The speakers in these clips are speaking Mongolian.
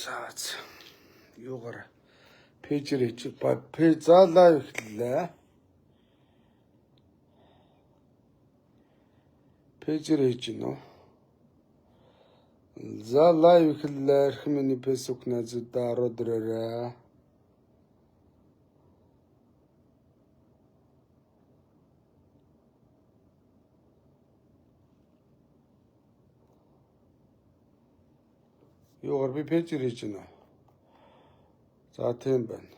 За юугаар пэйжээр хийж пэйж за лайв эхэллээ. Пэйжээр хийж гинөө. За лайв эхэллээ. Эрхэм миний фэйсбүүк найзуудаа ороод ирээрэй. Юугаар би пэйжээр хийж гинөө. За тийм байна.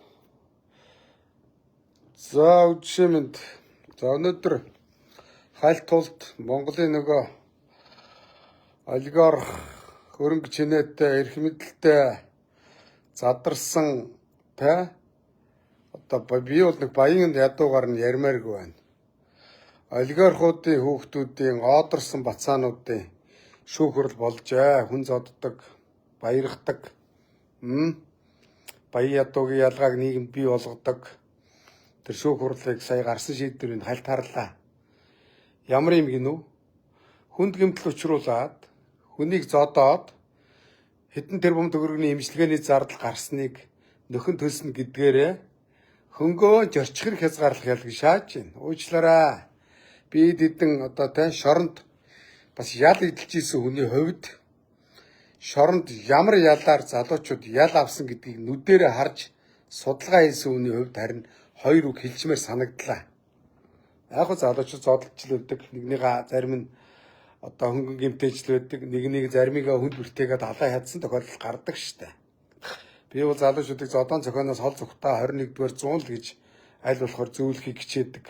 За үжимэнд за өнөөдөр хальт тулд Монголын нөгөө олигарх хөрөнгө чинээтэй эрх мэдэлтэй задарсан тэ одоо би бол нэг баян ядуугаар нь ярмааргүй байна. Олигархуудын хүүхдүүдийн оодорсон бацаануудын шүүхрэл болжээ. Хүн зоддог, баярхдаг. Баян ядуугийн ялгааг нийгэмд бий болгодог. Тэр шүүхрлыг сая гарсан шийдвэрийг хальт харлаа. Ямар юм гинүү? Хүнд гэмтэл учруулад хүнийг зодоод хэдэн тэрбум төгрөгийн эмчилгээний зардал гарсныг нөхөн төлсөн гэдгээрээ хөнгөө зорчих хязгаарлах ялгийг шааж байна. Уучлаарай. Би хэдэн одоо тэ шоронд бас ял идэлж исэн хүний хувьд шоронд ямар ялаар залуучууд ял авсан гэдгийг нүдэрээ харж судалгаа хийсэн хүний хувьд харин хоёр үг хэлчмээр санагдлаа. Яг нь залуучууд зодолж л өгдөг. Нэгнийгээ зарим нь одоо хөнгөн гэмтээжл байдаг. Нэг заримыгаа хүнд бүртээгээд алаа хядсан тохиолдол гардаг штэ. Би бол залуучуудыг зодон зохионоос хол зүгтаа 21-р зуун л гэж аль болохоор зөвлөхийг хичээдэг.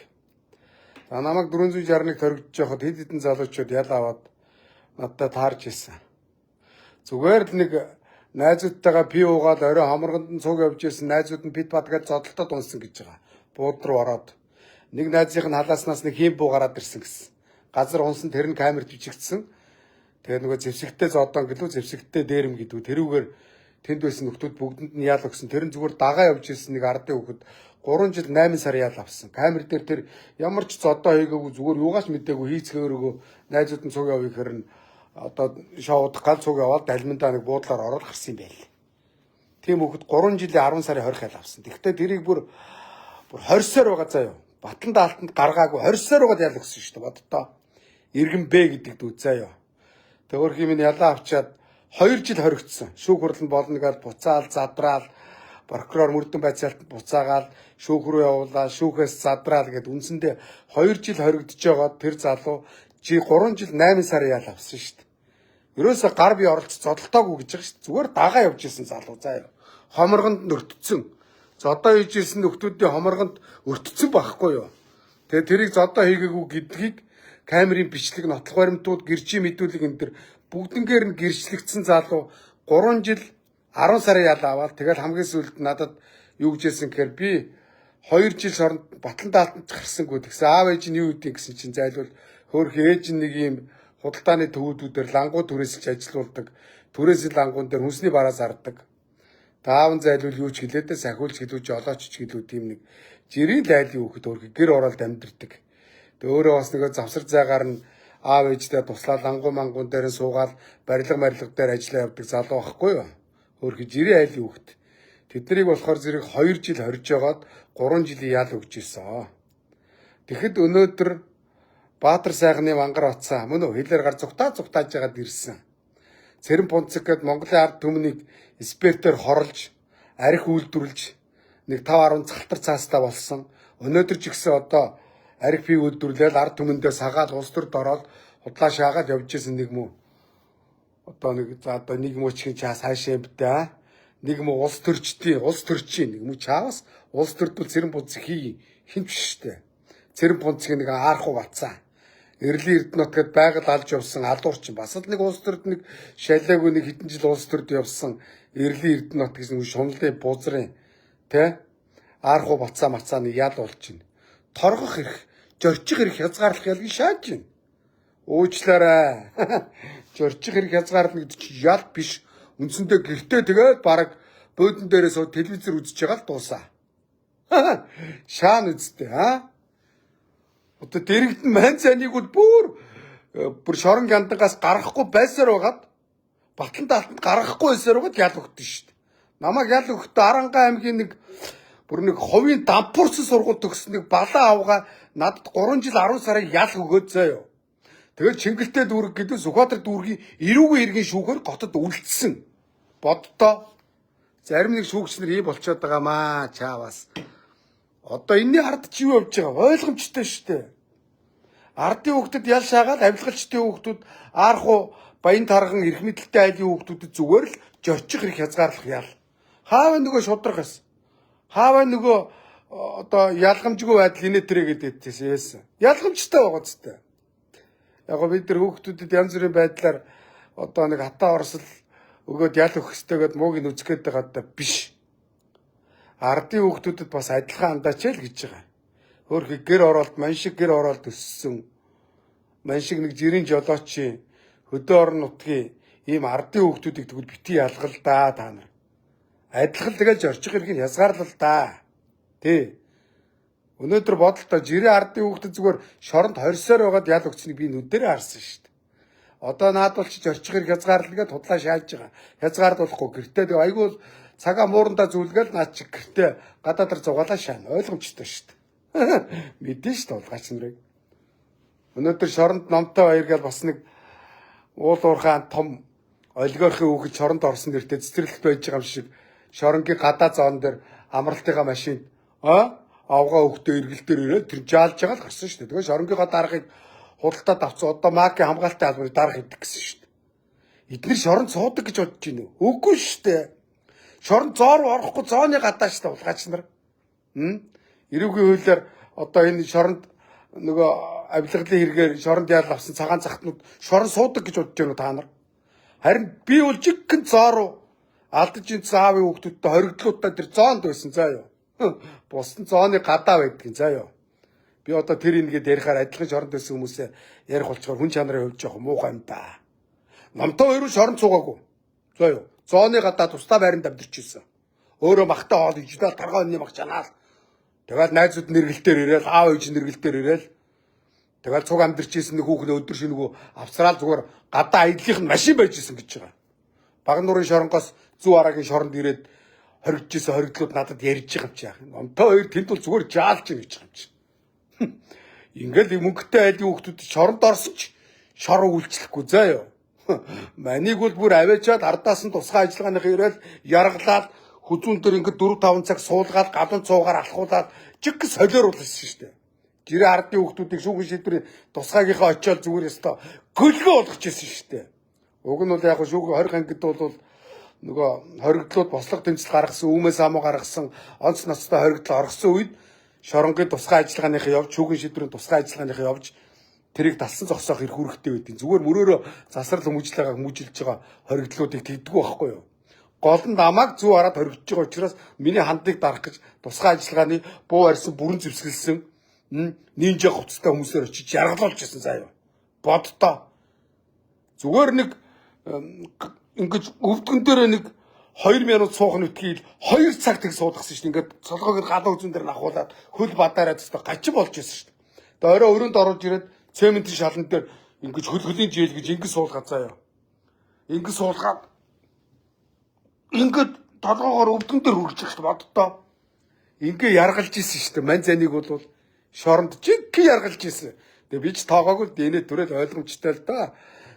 За намайг 461 төрөгдөж явахад хэд хэдэн залуучууд ял аваад надтай таарж ирсэн. Зүгээр л нэг найзуудтайгаа пи уугаад орой хамарганд нь цуг явж ирсэн найзууд нь пит бат гэж зодолтод унсан гэж байгаа. Бууд руу ороод нэг найзынх нь халааснаас нэг хийм буу гараад ирсэн гэсэн. Газар унсан тэр нь камерт бичигдсэн. Тэгээ нөгөө зэвсэгтэй зодон гэлүү зэвсэгтэй дээрэм гэдэг тэрүүгээр тэнд байсан нөхдүүд бүгдэнд нь ял өгсөн. Тэр нь зүгээр дагаа явж ирсэн нэг ардын хүүхэд 3 жил 8 сар ял авсан. Камер дээр тэр ямар ч зодоо хийгээгүй зүгээр юугаач мэдээгүй хийцгээгөө найзууд нь цуг явъя гэхээр нь одоо шоудах гал цуг яваад далминдаа нэг буудлаар ороод гарсан юм байл. Тийм хүүхэд 3 жилийн 10 сарын 20 ял авсан. Тэгвэл тэрийг бүр 20 сар байгаа заа юу. Батлан даалтанд гаргаагүй 20 сар байгаад ял өгсөн шүү дээ. Боддоо. Иргэн Б гэдэг дүү заа юу. Тэгвэрх юм ялаа авчаад 2 жил хоригдсон. Шүүх хурал нь болно гэж буцаал, задраал, прокурор мөрдөн байцаалтанд буцаагаал, шүүх рүү явуулаа, шүүхээс задраал гэд үндсэндээ 2 жил хоригдож байгаа тэр залуу 3 жил 8 сар ял авсан шүү дээ. Ерөөсө гар бие оролцож зодолтоогүй гэж байгаа шүү дээ. Зүгээр дагаа явж исэн залуу заа юу. Хоморгонд өртцсөн. Зодоо хийж ирсэн нөхдүүдийн хоморгонд өртцсөн байхгүй юу. Тэгээ тэрийг зодоо хийгээгүй гэдгийг камерын бичлэг, нотлох баримтууд, гэрчийн мэдүүлэг энэ төр бүгднгээр нь гэрчлэгдсэн залуу 3 жил 10 сарын ял аваад тэгэл хамгийн сүүлд надад юу гэжсэн гэхээр би 2 жил шоронд батлан даалтанд гарсангүй тэгсэн аав ээж нь юу гэдэг гэсэн чинь зайлвал хөөх ээж нэг юм худалдааны төвүүдүүдээр лангуу түрээсэлж ажилуулдаг. Түрээсэл лангуун дээр хүнсний бараа зардаг. Тааван зайлвал юу ч гэлээдээ сахиулж гэлүүж олооч ч гэлүү тийм нэг жирийн лайлын хүүхэд өөрхий гэр оролд амьдэрдэг. Тэг өөрөө бас нэг завсар зайгаар нь аав ээжтэй туслаа лангуу мангуун дээр нь суугаад барилга дээр ажиллаа явдаг залуу байхгүй юу? Өөрхий жирийн айлын хүүхэд. Тэднийг болохоор зэрэг 2 жил хорж жагаад 3 жилийн ял өгч ирсэн. Тэгэхэд өнөөдөр Баатар сайхны мангар утсаа мөн үү хэлээр гар зүгтааж жагаад ирсэн. Цэрэн пунцэг гээд Монголын ард түмнийг спертээр хорлж, арх үйлдвэрлэж нэг 5-10 цалтар цаастаа болсон. Өнөөдөр ч гэсэн одоо арх бий үйлдвэрлэл ард түмэндээ сагаал улс төрд ороод худлаа шаагаад явж исэн нэг мүү. Одоо нэг за одоо нэг муу чихэн чаас хаашаа битээ. Нэг муу улс төрчдийн нэг мүү чаавас улс төрдөл цэрэн пунцэг хий хинч штэ. Цэрэн пунцгийн нэг архуу бацаа. Эрлийн Эрдэнэт гээд байгаль алж явсан алуурчин бас л нэг улс төрд нэг шалаагүй нэг хэдэн жил улс төрд явсан Эрлийн Эрдэнэт гэсэн шунлын бузрын тэ архуу бацаа мацааны ял болчихно. Торгох хэрэг, зорчих хэрэг хязгаарлах ялгийг шааж байна. Уучлаарай. Зорчих хэрэг хязгаарлах гэдэг чинь ял биш. Үндсэндээ гэртээ тэгээд баг буудан дээрээс телевизээр үзэж байгаа л дуусаа. Шаан үсттэй Одоо дэрэгдэн мань цайныг бүр шорон гяндангаас гарахгүй байсаар байгаад Батлан таалтанд гаргахгүй байсаар угад ял өгдөн шүү дээ. Намайг ял өгөхдөө Аранга аймгийн нэг бүр нэг ховын дампуурсан сургууль төгссөн нэг балаа авгаа надад 3 жил 10 сарын ял өгөөд заяа. Тэгээд Чингэлтэй дүүрэг гэдэг Сүхбаатар дүүргийн эрүүгийн иргэн шүүхээр готод үлдсэн. Боддоо. Зарим нэг шүүгчнэр ийм болчиход байгаамаа чааваас. Одоо энэний ард чи юу явж байгаа ойлгомжтой шүү дээ. Ардын хүүхдэд ял шаагаад авилгалчдын хүүхдүүд Аархуу Баян тархан эрх мэдэлтэй айлын хүүхдүүдэд зүгээр л зорчих хэрэг хязгаарлах ял. Хааваа нөгөө шудрагас. Хааваа нөгөө одоо ялгамжгүй байдал инээтрээ гэдэгтэйсэн. Ялгамжтай байгаа зү. Яг бид нар хүүхдүүдэд янз бүрийн байдлаар одоо нэг хатаа орсол өгөөд ял өгөх хэрэгтэйгээд мууг нь үзэхэд байгаа биш. Ардын хүүхдүүдэд бас адилхан андаач л гэж байгаа. Хөөх гэр оролт, маншиг гэр оролт өссөн. Маншиг нэг жирийн жолоочийн хөдөө орон нутгийн ийм ардын хүүхдүүдийг тэгвэл бити ялгалдаа та нар. Адилхан тэгэл зорчих хэрэг нь хязгаарлалдаа. Тэ. Өнөөдөр бодолтой жирийн ардын хүүхдэд зүгээр шоронд хорсоор байгаад ял өгцнийг би нүдэрээ харсан шүү дээ. Одоо наадвал чи зорчих хэрэг хязгаарлалгаа тудлаа шааж байгаа. Хязгаарлахгүй гэртээ тэг айгүй цагаа муурандаа зүйлгээл наад чи гэртээ гадаадар зугаалаа шаана. Ойлгомжтой шүү дээ. Мэдэн шүү дээ улгаач нарыг. Өнөөдөр шоронд номтой баяр гал бас нэг уул уурхаан том олигархийн хүүхэд шоронд орсон нэртэй цэцэрлэгт байж байгаа юм шиг шоронгийн гадаа зоон дээр амралтынхаа машинд авгаа хөвгтөө эргэлтээр ирээд тэр жаалж байгаа л гарсан шүү дээ. Тэгээ шоронгийнхаа дарахыг худалдаад авсан одоо МАК-ийн хамгаалалтын албаны дарах идэх гэсэн шүү дээ. Эдгээр шоронд суудаг гэж бодож байна уу? Үгүй шүү дээ. Шоронд зоор орохгүй зооны гадаа шүү дээ улгаач нар. Эрүүгийн хуулиар одоо энэ шоронд нөгөө авилгалын хэрэгээр шоронд ял авсан цагаан захтнууд шорон суудаг гэж бодож байна уу та нар? Харин би бол жигхэн зооруу алдаж ин заавын хүүхдүүдтэй хоригдлуудтай тэр зоонд байсан заа юу. Бусдын зооны гадаа байдгийн заа юу. Би одоо тэр ингээд ярихаар адилхан шоронд байсан хүмүүсээ ярих болчоор хүн чанарын хувьд жоох муухай юм да. Намтай хоёрын шоронд суугаагүй. Заа юу. Зооны гадаа тусдаа байранд амьдэрчээсэн. Өөрөө махтай хоол ижидэл таргааны мах чанаал. Тэгэл найзууд нэргэлтээр ирээл, аав ээж нэргэлтээр ирээл. Тэгэл цуг амьдэрчээсэн нэг хүүхнээ өдөр шингүү авсраал зүгээр гадаа аяллах нь машин байжсэн гэж байгаа. Баг нуурын шоронгоос зүү арагийн шоронд ирээд хоригдчихсэн хоригдлууд надад ярьж байгаа юм чи яах. Номтой хоёр тэнд бол зүгээр жаалж юм гэж байгаа юм чи. Ингээл мөнгөтэй айлын хүүхдүүд шоронд орсон ч шороо үйлчлэхгүй заа юу. Манийг бол бүр аваачаад ардаас нь тусгай ажиллагааныхаа ирээл яргалаад хүзүүн дээр ингээд 4-5 цаг суулгаад гадуур цуугаар алхуулаад жиг солиоруулсан шүү дээ. Жирийн ардын хүүхдүүдийг шүүгэн шийдвэрийн тусгайгийнхаа очиод зүгээр өстой гөлгөө болгочихсон шүү дээ. Уг нь бол яг шүүгэн 20 ангид бол нөгөө хоригдлууд бослого тэмцэл гаргасан, үүмээс амуу гаргасан, онц ноцтой хоригдол оргосон үед шоронгийн тусгай ажиллагааныхаа явж, шүүгэн шийдвэрийн тусгай ажиллагааныхаа явж тэрийг далсан зогсоох хэрэг үүрэгтэй байдیں۔ Зүгээр мөрөөрөө засрал хүмүүжлэгээ хүмүүжилж байгаа хоригдлуудыг тэгдэггүй байхгүй юу? Гол нь намайг зүү хараад хоригдож байгаа учраас миний хандлагыг дарах гэж тусгай ажиллагааны буу арьсан бүрэн зэвсгэлсэн нинжа хувцастай хүмүүсээр очиж яргалуулж байсан заа юу. Боддоо. Зүгээр нэг ингэж өвдгөн дээр нэг 2 минут суух нүтгийг 2 цаг тэг суулгасан шүү дээ. Ингээд цолгоог галуу үзэн дээр нахуулаад хөл бадаараа зүгт гачин болж байсан шүү дээ. Тэгээ орой өрөөнд орж ирээд цементийн шалан дээр ингэж хөлгөлийн жийл гэж ингэж суулгаад заа юу. Ингэж суулгаад ингээд толгоогоор өвдгөн дээр хүрч байгаа шүү дээ. Боддоо. Ингээ яргалж исэн шүү дээ. Мань занийг бол шоронд жиг яргалж исэн. Тэгээ би ч тоогоогүй дэнэ түрэл ойлгомжтой л да.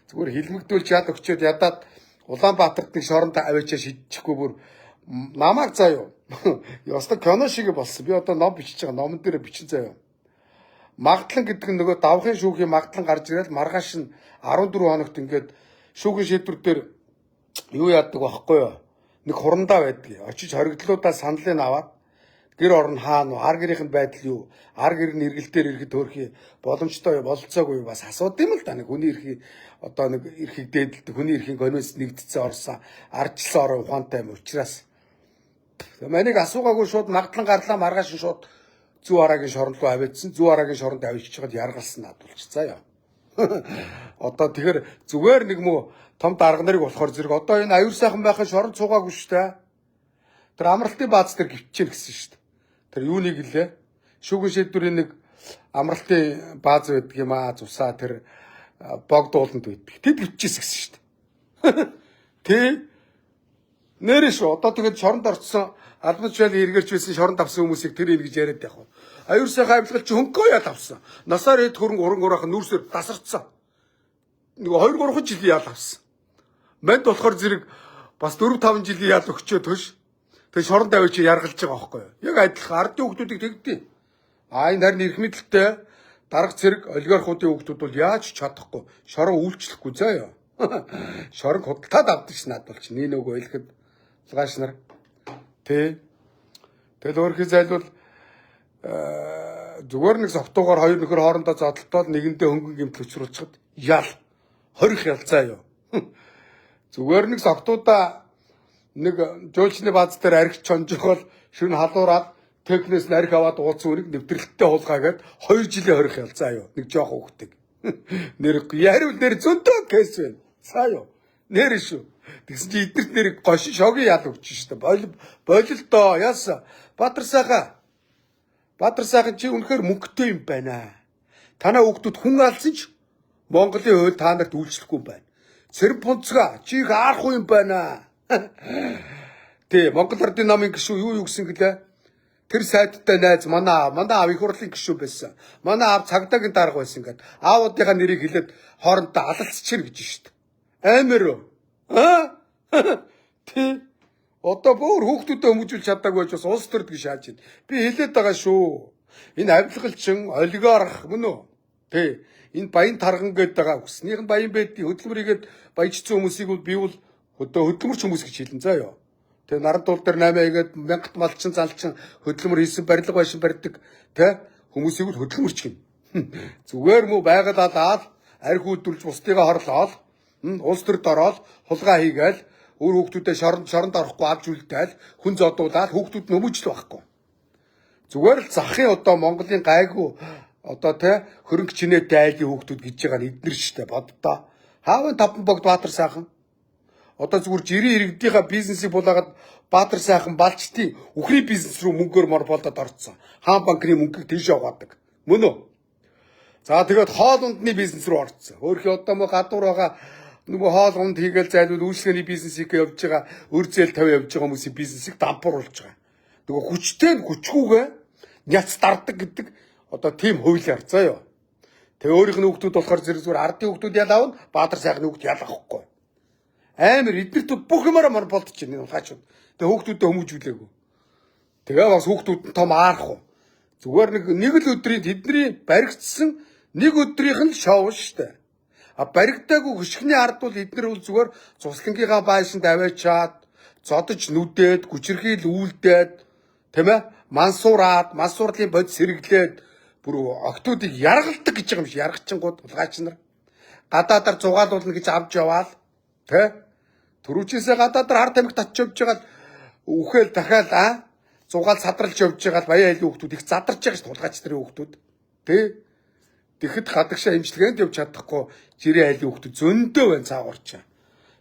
Зүгээр хилмигдүүлж яд өгчөөд ядаад Улаанбаатарт нэг шоронд аваачаа шидчихгүй бүр намайг заа юу. Яста кино шиг болсон. Би одоо ном бичиж байгаа. Номон дээр бичин заа юу. Магдлан гэдэг нь нөгөө давхын шүүхийн магдлан гарч ирэл маргааш нь 14 хоногт ингээд шүүхийн шийдвэр дээр юу яадаг байхгүй юу? Нэг хурандаа байдаг. Очиж хоригдлуудаа саналыг аваад гэр орон хаана уу? Ар гэрийнх нь байдал юу? Ар гэр нь эргэлтээр ирэхэд төрхий боломжтой бололцоогүй бас асууд юм л да. Нэг хүний эрхийг одоо нэг эрхийг дээдэлдэг хүний эрхийн конвенц нэгдсэн орсон ардчилсан орон ухаантай юм учраас манийг асуугаагүй шууд магдлан гарлаа маргааш нь шууд зүү арагийн шоронд руу аваадсан. Зүү арагийн шоронд авчиж чад яргалсан надулч заа ёо. Одоо тэгэхээр зүгээр нэг мөө том дарга нарыг болохоор зэрэг одоо энэ аюур сайхан байхын шоронд цугаагүй шүү дээ. Тэр амралтын бааз дээр гівчээн гэсэн шүү дээ. Тэр юуныг гэлээ? Шүүгэн шийдвэрийн нэг амралтын бааз байдаг юм аа зусаа тэр богд ууланд байдаг. Тэд гівчээсэн гэсэн шүү дээ. Тэ нэрш одоо тэгээд шоронд орцсон албан тушаалын хэрэгэрч байсан шоронд авсан хүмүүсийг тэр ингэж яриад явах. Аюур сайхан авилгал чи хөнгөө ял авсан. Насаар хэд хөрөнгө уран нүүрсээр тасарцсан. Нэг 2-3 жилийн ял авсан. Манд болохоор зэрэг бас 4-5 жилийн ял өгчөө төш. Тэгээ шоронд авич яргалж байгаа байхгүй юу? Яг адилхан ардын хүмүүсийг тэгдэв. Энэ харин эрх мэдэлтэй дарга цэрэг олигархуудын хүмүүс бол яаж чадахгүй шорон үйлчлэхгүй заяа. Шорон худалдаад авдаг ш над бол чи нэг нөгөө хэлэхэд улгааш нар тий. Тэгэл өөрхий зайлвал зүгээр нэг согтуугаар хоёр нөхөр хоорондоо зодтолтоод нэгэндээ хөнгөн гэмтэл учруулчихад ял 20 ялцаа юу. Зүгээр нэг согтуудаа нэг жуулчны бааз дээр архич чонжохол шүн халуураад технээс нь арх аваад ууцсан үнийг нэвтрэлттэй хулгаагээд 2 жилийн 20 ялцаа юу. Нэг жоох хөөгдөг. Нэр яривал нэр зөндөө кейс байна. Саа юу. Нэр шүү. Тэгсэн чи эднэрт нэр гош шогийн ял өгч штэ. Болил доо яасан. Баатар сайхан чи үнэхээр мөнгөтэй юм байна. Танаа хүүхдүүд хүн алсан ч Монголын хууль та нарт үйлчлэхгүй юм байна. Цэрэг пунцгаа чи их арахгүй юм байна. Тэ Монгол Ардын намын гишүү юу гэсэн гэлээ? Тэр сайдтай найз манай аав их хурлын гишүү байсан. Манай аав цагдаагийн дарга байсан гэд аавуудынхаа нэрийг хэлээд хоорондоо алалцчихэр гэж штт. Амар уу? Тэ одоо бүр хүүхдүүдэд хүмүүжүүлж чадаагүй ч бас улс төрдөг шааж байна. Би хэлээд байгаа шүү. Энэ авилгалчин олигарх мөн үү? Тэ энэ баян тарган гээд байгаа хүснийх нь баян байдгийн хөдөлмөрийгээд баяжсан хүмүүсийг бол би бол одоо хөдөлмөрч хүмүүс гэж хэлэн заа юу. Тэгээ наран туул дээр 8 игээд мянгат малчин залчин хөдөлмөр хийсэн барилга байшин барьдаг тэ хүмүүсийг л хөдөлмөрч гин. Зүгээр мө байгалаад арх үйлдвэрлэж бусдыгаа хорлоод улс төрд ороод хулгай хийгээл өөр хүүхдүүдэд шоронд орохгүй авч үлдээл хүн зодуулаад хүүхдүүд нь өмөжл байхгүй. Зүгээр л захын одоо Монголын гайгүй одоо тэ хөрөнгө чинээтэй айлын хүүхдүүд гэж байгаа нь эднэр штэ боддоо. Хаавын таван богд Баатар сайхан. Одоо зүгээр жирийн иргэдийнхаа бизнесийг булаагаад Баатар сайхан балчтын үхрийн бизнес рүү мөнгөөр морболдод орцсон. Хаан банкны мөнгөийг тийш яваадаг. Мөн үү? За тэгээд хоол ундны бизнес рүү орцсон. Өөрхий одоо мө гадуур байгаа нөгөө хоол унд хийгээл зайлвал үйлчлэгээний бизнесийг явж байгаа, өр зээл тавь явж байгаа хүмүүсийн бизнесийг дампууруулж байгаа. Нөгөө хүчтэй хүчгүйгээ няц дардаг гэдэг одоо тийм хуулиар заяа. Тэгээ өөрийнх нь хүүхдүүд болохоор зүгээр ардын хүүхдүүд ял аавна, Баатар сайхны хүүхд ял авахгүй. Амар эднэрт бүх юмараа болдож байна улгаачуд. Тэгээ хүүхдүүдэд хүмүүжүүлээгүй. Тэгээ бас хүүхдүүд нь том аарах уу. Зүгээр нэг л өдрийн тэдний баригдсан нэг өдрийнх нь шоу штэ. Баригдаагүй хөшгөний ард бол эднэр бол зүгээр цуслангийнхаа байшинд аваачаад зодож нүдээд гүчирхийл үйлдээд тийм ээ мансуурлын бод сэргэлээд бүр октоодыг яргалдаг гэж байгаа юм шиг яргачингууд улгаач нар гадаадаар зугаалуулна гэж авч яваал тий түрүүчээсээ гадаадаар хар тамхи татч явж байгаа үхэл дахиад зугаал садралж явж байгаа баяа айлын хүүхдүүд их задарч байгаа шүү улгаач нарын хүүхдүүд тий тэгэхэд гадагшаа имчилгээнд явж чадахгүй жирийн айлын хүүхдүүд зөндөө байна цаагуурчаа.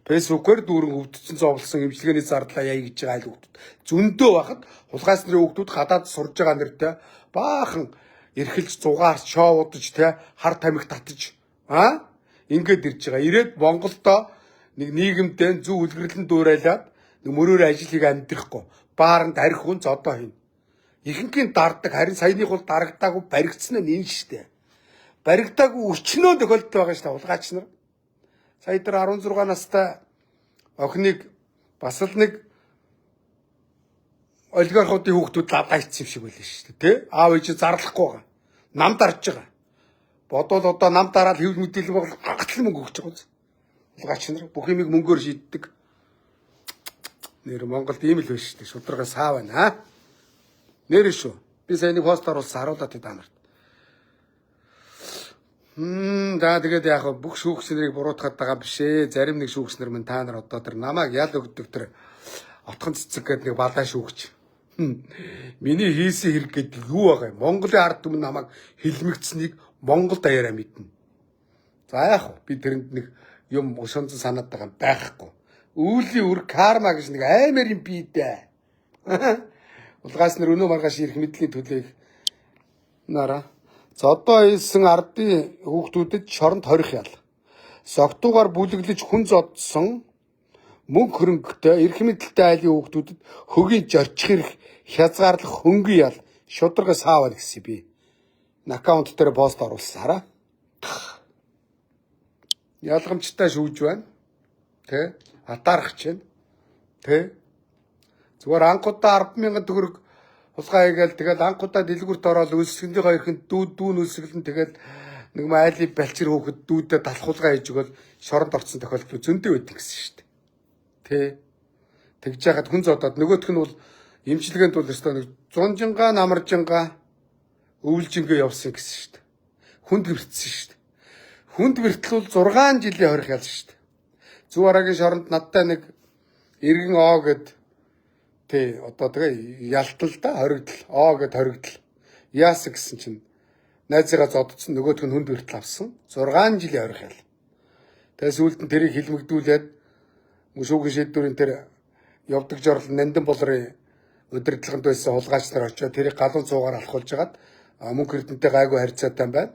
Фэйсбүүкээр дүүрэн өвдсөн зовлсон имчилгээний зардлаа яа гэж байгаа айлын хүүхдүүд зөндөө байхад улгаач нарын хүүхдүүд гадаад сурж байгаа нэртэй баахан эрхэлж зугаарч шоудаж те хар тамхи татж ингээд ирж байгаа. Ирээд Монголдо нэг нийгэмдээ зөв үлгэрлэн дуурайлаад нэг мөрөөр ажил хийх амьдрахгүй бааранд арх хүн зодоо хийнэ. Ихэнхийн дарддаг харин саяных бол дарагдаагүй баригдсан нь энэ штэ. Баригдаагүй өчнөө тохиолдол байгаа штэ улгаач нар. Сая дээр 16 настай охиныг бас л нэг олигархуудын хүүхдүүд ладайцсан юм шиг байлаа шүү дээ тий аав ээж зарлахгүй байгаа нам дарж байгаа бодвол одоо нам дараад хэвлэл мэдээлэл бол гагцлан мөнгө өгч байгаа улгаач нар бүх юмыг мөнгөөр шийддэг нэр Монголд ийм л байна шүү дээ шударга саа байна нэр шүү би сая нэг пост оруулсан харуулаад та нарт за тэгээд яг бүх шүүгчнэрийг буруутгаад байгаа биш ээ зарим нэг шүүгчнэр мань та нар одоо тэр намайг ял өгдөг тэр отхон цэцэг гэдэг нэг балаа шүүгч миний хийсэн хэрэг гэдэг юу байгаа юм Монголын ард түмэн намайг хилмигдсэнийг Монгол даяараа мэднэ за яг би тэрэнд нэг юм ушонцон санаад байгаа байхгүй үүлийн үр карма гэж нэг аймаар юм бий дээ улгаас нэр өнөө маргааш ирэх мэдлийн төлөө нараа зодоо ийсэн ардын хүүхдүүдэд шоронд хорих ял согтуугаар бүлэглэж хүн зодсон мөнгө хөрөнгөтэй эрх мэдэлтэй айлын хүүхдүүдэд хөгийн зорчих хэрэг хязгаарлах хөнгөн ял шударга саавар гэсэн би. Аккаунт дээр пост оруулсан хараа. Ялгамжтай шүүж байна. Тэ? Атаарах чинь. Тэ? Зүгээр анхудаа 10,000 төгрөг хулгай хийгээл тэгэл анхудаа дэлгүүрт ороод үлсгэндийн хоёрхын дүүн үлсгэлэн тэгэл нэг айлын балчир хөөхөд дүүдэд талхуулгаа хийж өгөөл шоронд орсон тохиолдол зөндөө байдаг гэсэн шүү дээ. Тэ? Тэгж яхад хүн зодоод нөгөөх нь бол эмчилгээнд бол өстой нэг зунжингаа намаржингаа өвлжингээ явсан гэсэн шүү дээ. Хүнд гэртсэн шүү дээ. Хүнд гэртэл бол 6 жилийн хорих ял шүү дээ. Зүг арагийн шоронд надтай нэг эргэн оо гэд тий одоо тэгээ ялтал да хоригдл оо гэд хоригдл яасан гэсэн чинь найзыгаа зодцсон нөгөөх нь хүнд гэртэл авсан 6 жилийн хорих ял. Тэгээ сүүлд нь тэрийг хилмигдүүлээд шүүхийн шийдвэрийн тэр явдаг жорол нандин болрын удирдлаганд байсан хулгайч нар очиод тэрийг галуун цуугаар алхуулж хагаад мөнгө эрдэнтэй гайгүй харьцаатай байна.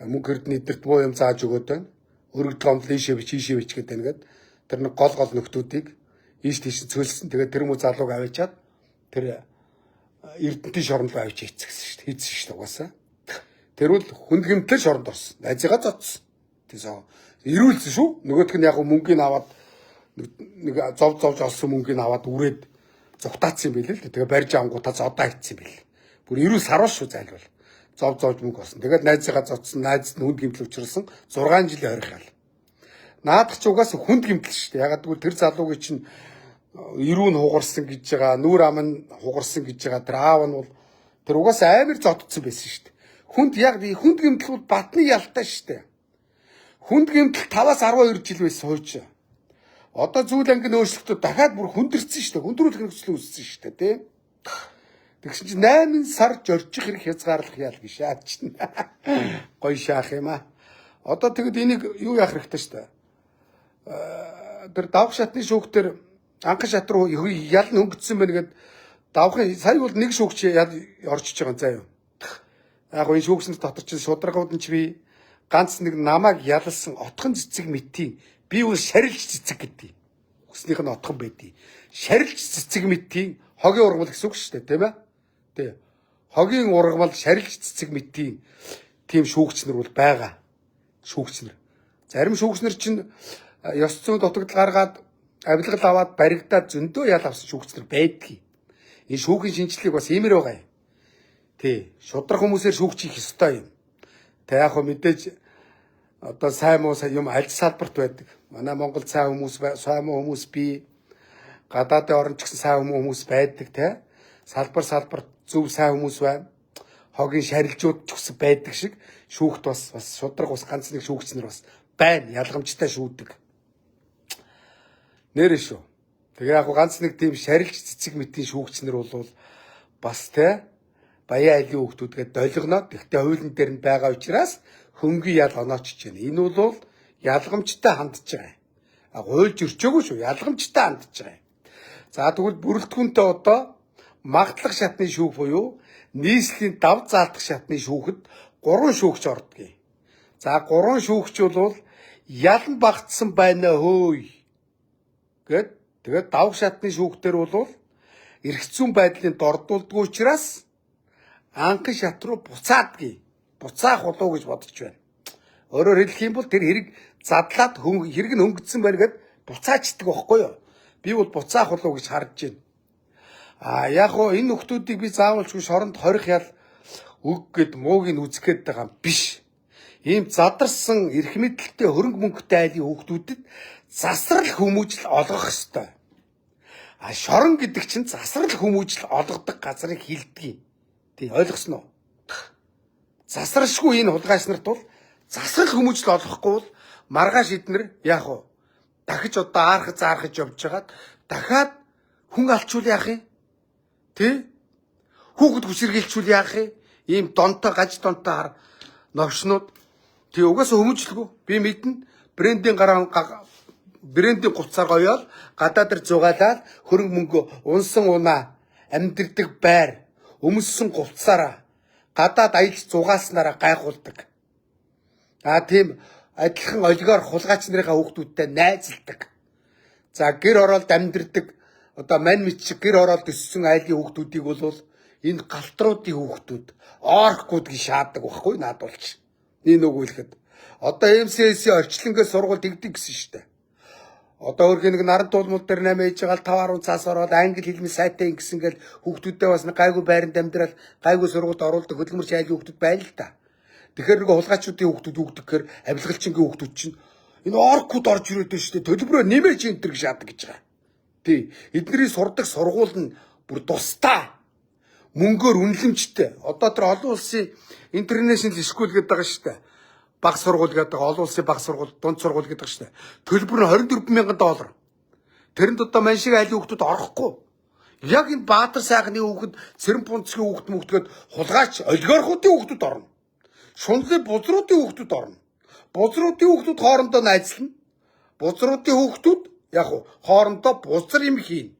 Мөнгө эрдэнэ эдэрт муу юм зааж өгөөд байна. Өргөдөл гомдол ийшээ бич гэдэг нэгэд тэр нэг гол нөхдүүдийг ийш тийш цөлсөн. Тэгээд тэр мө залууг аваачаад тэр эрдэнтийн шоронд руу авч хийцгэсэн шүү дээ. Хийцсэн шүү дээ угаасаа. Тэр бол хүнд гэмтэл шоронд орсон. Найзыгаа зодсон. Тийсэн ирүүлсэн шүү. Нөгөөх нь яг мөнгөний аваад нэг зовж олсон мөнгөний аваад үрээд зугтаацсан юм билээ л. Тэгээ барьж ангуудаа зодоо хийцсэн билээ. Бүр ирүүл саруул шүү зайлвал. Зовж мөнгө болсон. Тэгээд найзыгаа зодсон, найз нь хүнд гэмтэл учруулсан 6 жилийн хорих ял. Наадах ч угаас хүнд гэмтэл шүү дээ. Ягаад гэвэл тэр залуугийн чинь ирүү нь хугарсан гэж байгаа, нүүр ам нь хугарсан гэж байгаа. Тэр аав нь бол тэр угаас амар зодцсон байсан шүү дээ. Хүнд гэмтэл бол батны ялтай шүү дээ. Хүнд гэмтэл 5-аас 12 жил байсан хойч. Одоо зүйл ангийн өөрчлөлтөд дахиад бүр хүндэрсэн шүү дээ. Хүндрүүлэх нөхцөл үүссэн шүү дээ, тий? Тэгсэн чинь 8 сар зорчих хэрэг хязгаарлах ял гэж шаадчихна. Гоё шаах юм аа. Одоо тэгэд энийг юу яах хэрэгтэй шүү дээ. Тэр давх шатны шүүхтэр анхан шат руу ял нь хөнгөцсөн байна гэд давхын сая бол нэг шүүгч орчиж байгаа заа юу. Яг энэ шүүгчнэр дотор чинь шударгууд нь ч би ганц нэг намайг ялалсан отхон цэцэг мэтийн би үл шарилж цэцэг гэдэг. Хүснийх нь отхон байдیں۔ Шарилж цэцэг мэтийн хогийн ургамал гэсэн үг шүү дээ, тийм ээ? Тий. Хогийн ургамал шарилж цэцэг мэтийн тийм шүүгчнэр бол байгаа. Шүүгчнэр. Зарим шүүгчнэр чинь ёс зүйн дутагдал гаргаад авилгал аваад баригдаад зөндөө ял авсан шүүгчнэр байдгийг. Энэ шүүхийн шинжилгээг бас иймэр байгаа юм. Тий. Шудрах хүмүүсээр шүүгч хийх ёстой юм. Тэ яг хөө мэдээж одоо сайн муу юм аль салбарт байдаг. Манай Монгол сайн хүмүүс би гадаадын орнд ч гэсэн сайн хүмүүс байдаг те. Салбар зөв сайн хүмүүс байна. Хогийн шарилжууд ч гэсэн байдаг шиг шүүхт бас шудраг бас ганц нэг шүүгчнэр бас байна. Ялгамжтай шүүдэг. Нэрэ шүү. Тэгээ яг ганц нэг тийм шарилж цэцэг мэтийн шүүгчнэр бол бас те баян айлын хүүхдүүдгээд долгоноо. Тэгтээ хуулийн дээр нь байгаа учраас хөнгөн ял оноочж байна. Энэ бол ялгамжтай хандж байгаа юм. Хуульж өрчөөгүй шүү. Ялгамжтай хандж байгаа юм. За тэгвэл бүрэлдэхүүнтэй одоо магтлах шатны шүүх буюу нийслэлийн дав заалтах шатны шүүхэд 3 шүүгч ордгийг. За 3 шүүгч бол ялан багтсан байна хөөй гэд тэгээд дав шатны шүүхтэр бол эрх зүйн байдлын дордуулдгүй учраас анхан шат руу буцаадгийг. Буцаах болов гэж бодож байна. Өөрөөр хэлэх юм бол тэр хэрэг задлаад хэрэг нь хөнгөцсөн байна гэд буцаачдаг байхгүй юу? Би бол буцаах болов гэж харж байна. Яг хоо энэ нөхдүүдийг би заавалчгүй шоронд хорих ял өг гэд мууг нь үзэхэд байгаа биш. Ийм задарсан эрх мэдэлтэй хөрөнгө мөнгөтэй айлын хүүхдүүдэд засрал хүмүүжил олгох ёстой. Шорон гэдэг чинь засрал хүмүүжил олгодог газрыг хилдэг. Тий ойлгосноо? Засралшгүй энэ хулгайч нарт бол засрал хүмүүжил олгохгүй бол маргааш эднэр яах вэ? Дахиж одоо аархаж явж хагаад дахиад хүн алчуул яах юм? Тэ? Хүүхэд хүчирхийлчүүл яах юм? Ийм донтой гаж донтой новшнууд тий угаасаа хүмүүжлэгүй. Би мэднэ брендийн гуцаар гоёол гадаад дээр зугаалаад хөрөнгө мөнгө унсан унаа амьдрдаг байр өмссөн гуцаараа гадаад аялж зугааснараа гайхуулдаг. Тийм адилхан олигоор хулгайч нарын хүүхдүүдтэй найзалдаг. За гэр оролт амьдрдаг одоо мань мэдчиг гэр оролт өссөн айлын хүүхдүүдийг бол энэ галтруудын хүүхдүүд орхгүйдгийг шаадаг байхгүй наадуулч. Нэг өгүүлэхэд одоо МСС-ийн орчлонгоос сургууль тэгдэг гэсэн шүү дээ. Одоо өөрхий нэг наран тулмал дээр 8 ээж байгаа 5 10 цаас ороод англи хэлний сайтай ингэсэнгээл хүүхдүүдээ бас нэг гайгүй байранд амьдрал гайгүй сургуульд оруулдаг хөдөлмөрч айлын хүүхдүүд байна л да. Тэгэхээр нэг хулгайчуудын хүүхдүүд үүгдэг гэхээр авилгалчингийн хүүхдүүд чинь энэ оркууд орж ирээд байна шүү дээ. Төлбөрөө нэмэж энтэр гэж шаадаг гэж байгаа. Тий. Эдний сурдаг сургууль нь бүр тусдаа мөнгөөр үнэлэмжтэй. Одоо тэр олон улсын интернэшнл скул гэдэг байгаа шүү дээ. Баг сургууль гэдэг олон улсын баг сургууль, дунд сургууль гэдэг шүү дээ. Төлбөр нь $24,000. Тэрэнд одоо мань шиг айлын хүүхдүүд орохгүй. Яг энэ Баатар сайхны хүүхэд, Цэрэн Пунцгийн хүүхэд мөгтгээд хулгайч олигархуудын хүүхдүүд орно. Шунлын бузруудын хүүхдүүд орно. Бузруудын хүүхдүүд хоорондоо найзлана. Бузруудын хүүхдүүд яг хоорондоо бузар юм хийн.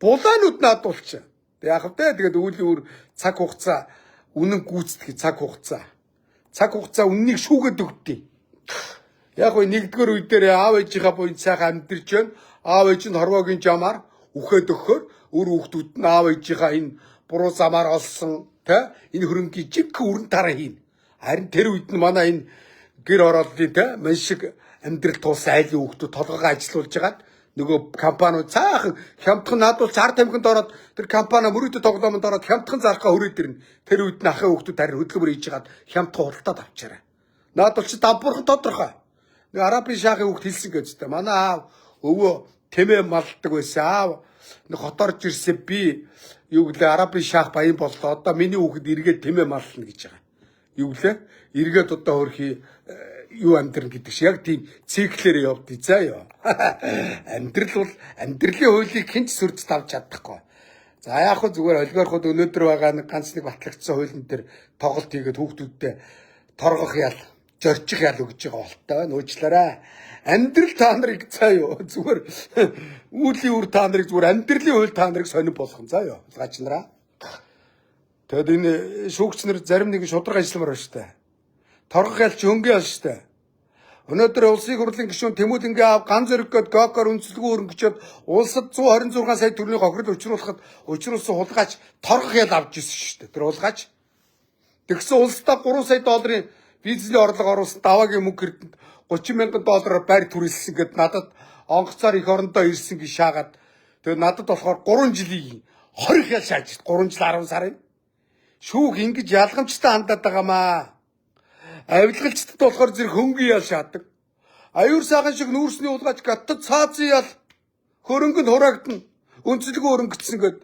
Булаанууд наадуулчих. Яг тэ тэгээд өвлийн үр цаг хугацаа үнэн гүйцэтгэх цаг хугацаа. Цаг хугацаа үннийг шүүгээд өгдөө. Яг нэгдүгээр үе дээр аав ээжийнхаа буйн сайхан амьдэрч байна. Аав ээж нь хорвоогийн жамаар үхээд өгөхөөр өр хүүхдүүд нь аав ээжийнхаа энэ буруу замаар олсон тэ энэ хөрөнгийн жиг өрн тараа хийн. Харин тэр үед нь манай энэ гэр орооллын тэ мань шиг амьдрал туулсан айлын хүүхдүүд толгойгоо ажилуулж хагаад нөгөө компаниуд цаахан хямдхан наадуул 60-50-нд ороод тэр компани мөрөдө тоглоомонд ороод хямдхан зархаа хүрээд ирнэ. Тэр үед нь ахын хүүхдүүд харин хөдөлгөөр хийж хагаад хямдхан худалдаад авчаарай. Наадуул чи дампуурхан тодорхой. Нэг арабын шахын хүүхд хэлсэн гэж тэ. Манай аав өвөө тэмээ малдаг байсан. Аав нэг хоторж ирсэн би юу гэлээ арабын шах баян боллоо. Одоо миний хүүхэд эргээд тэмээ маллна гэж байгаа. Юу гэлээ? Эргээд одоо хөрхий юу амьдрал гэдэг шиг яг тийм циклээр явдгийг заа ёо. Амьдрал бол амьдралын хуулийг хинч сүрдэж тавьж чадахгүй. За яг хөө зүгээр олигархууд өнөөдөр байгаа нэг ганц нэг батлагдсан хуулийн дээр тоглолт хийгээд хүүхдүүдтэй торгох ял, зорчих ял өгж байгаа болтой нуучлаарай. Амьдрал та нарыг заа ёо. Зүгээр үүлийн үр та нарыг зүгээр амьдралын хууль та нарыг сонирн болгох заа ёо. Улгаач нараа. Тэгэд энэ шүүгч нар зарим нэг шударга ажилламаар байна шүү дээ. Торгох ялч хөнгөн ял шүү дээ. Өнөөдөр улсын хурлын гишүүн Тэмүүлэнгийн аав ган зэрэггээд гокоор үнэлэлгүй өрөнгөчөөд улсад 126 сая төгрөгийн хохирол учруулсан хулгайч торгох ял авч ирсэн шүү дээ. Тэр хулгайч тэгсэн улсдаа $3 сая визний орлого оруулсан даваагийн мөнгө эрдэнэт $30,000 байр түрүүлсэн гэд надад онгоцоор их орондоо ирсэн гэж шаагаад тэгээд надад болохоор 3 жилийн 20 ял шааж 3 жил 10 сарын шүүх ингэж ялгамжтай хандаад байгаамаа. Авилгалчдад болохоор зэрэг хөнгөн ял шаадаг. Аюур сайхан шиг нүүрсний улгаач гаттад цаазын ял хөрөнгөнд хураагдана. Үнцэлгүй өрөнгөцсөн гэд.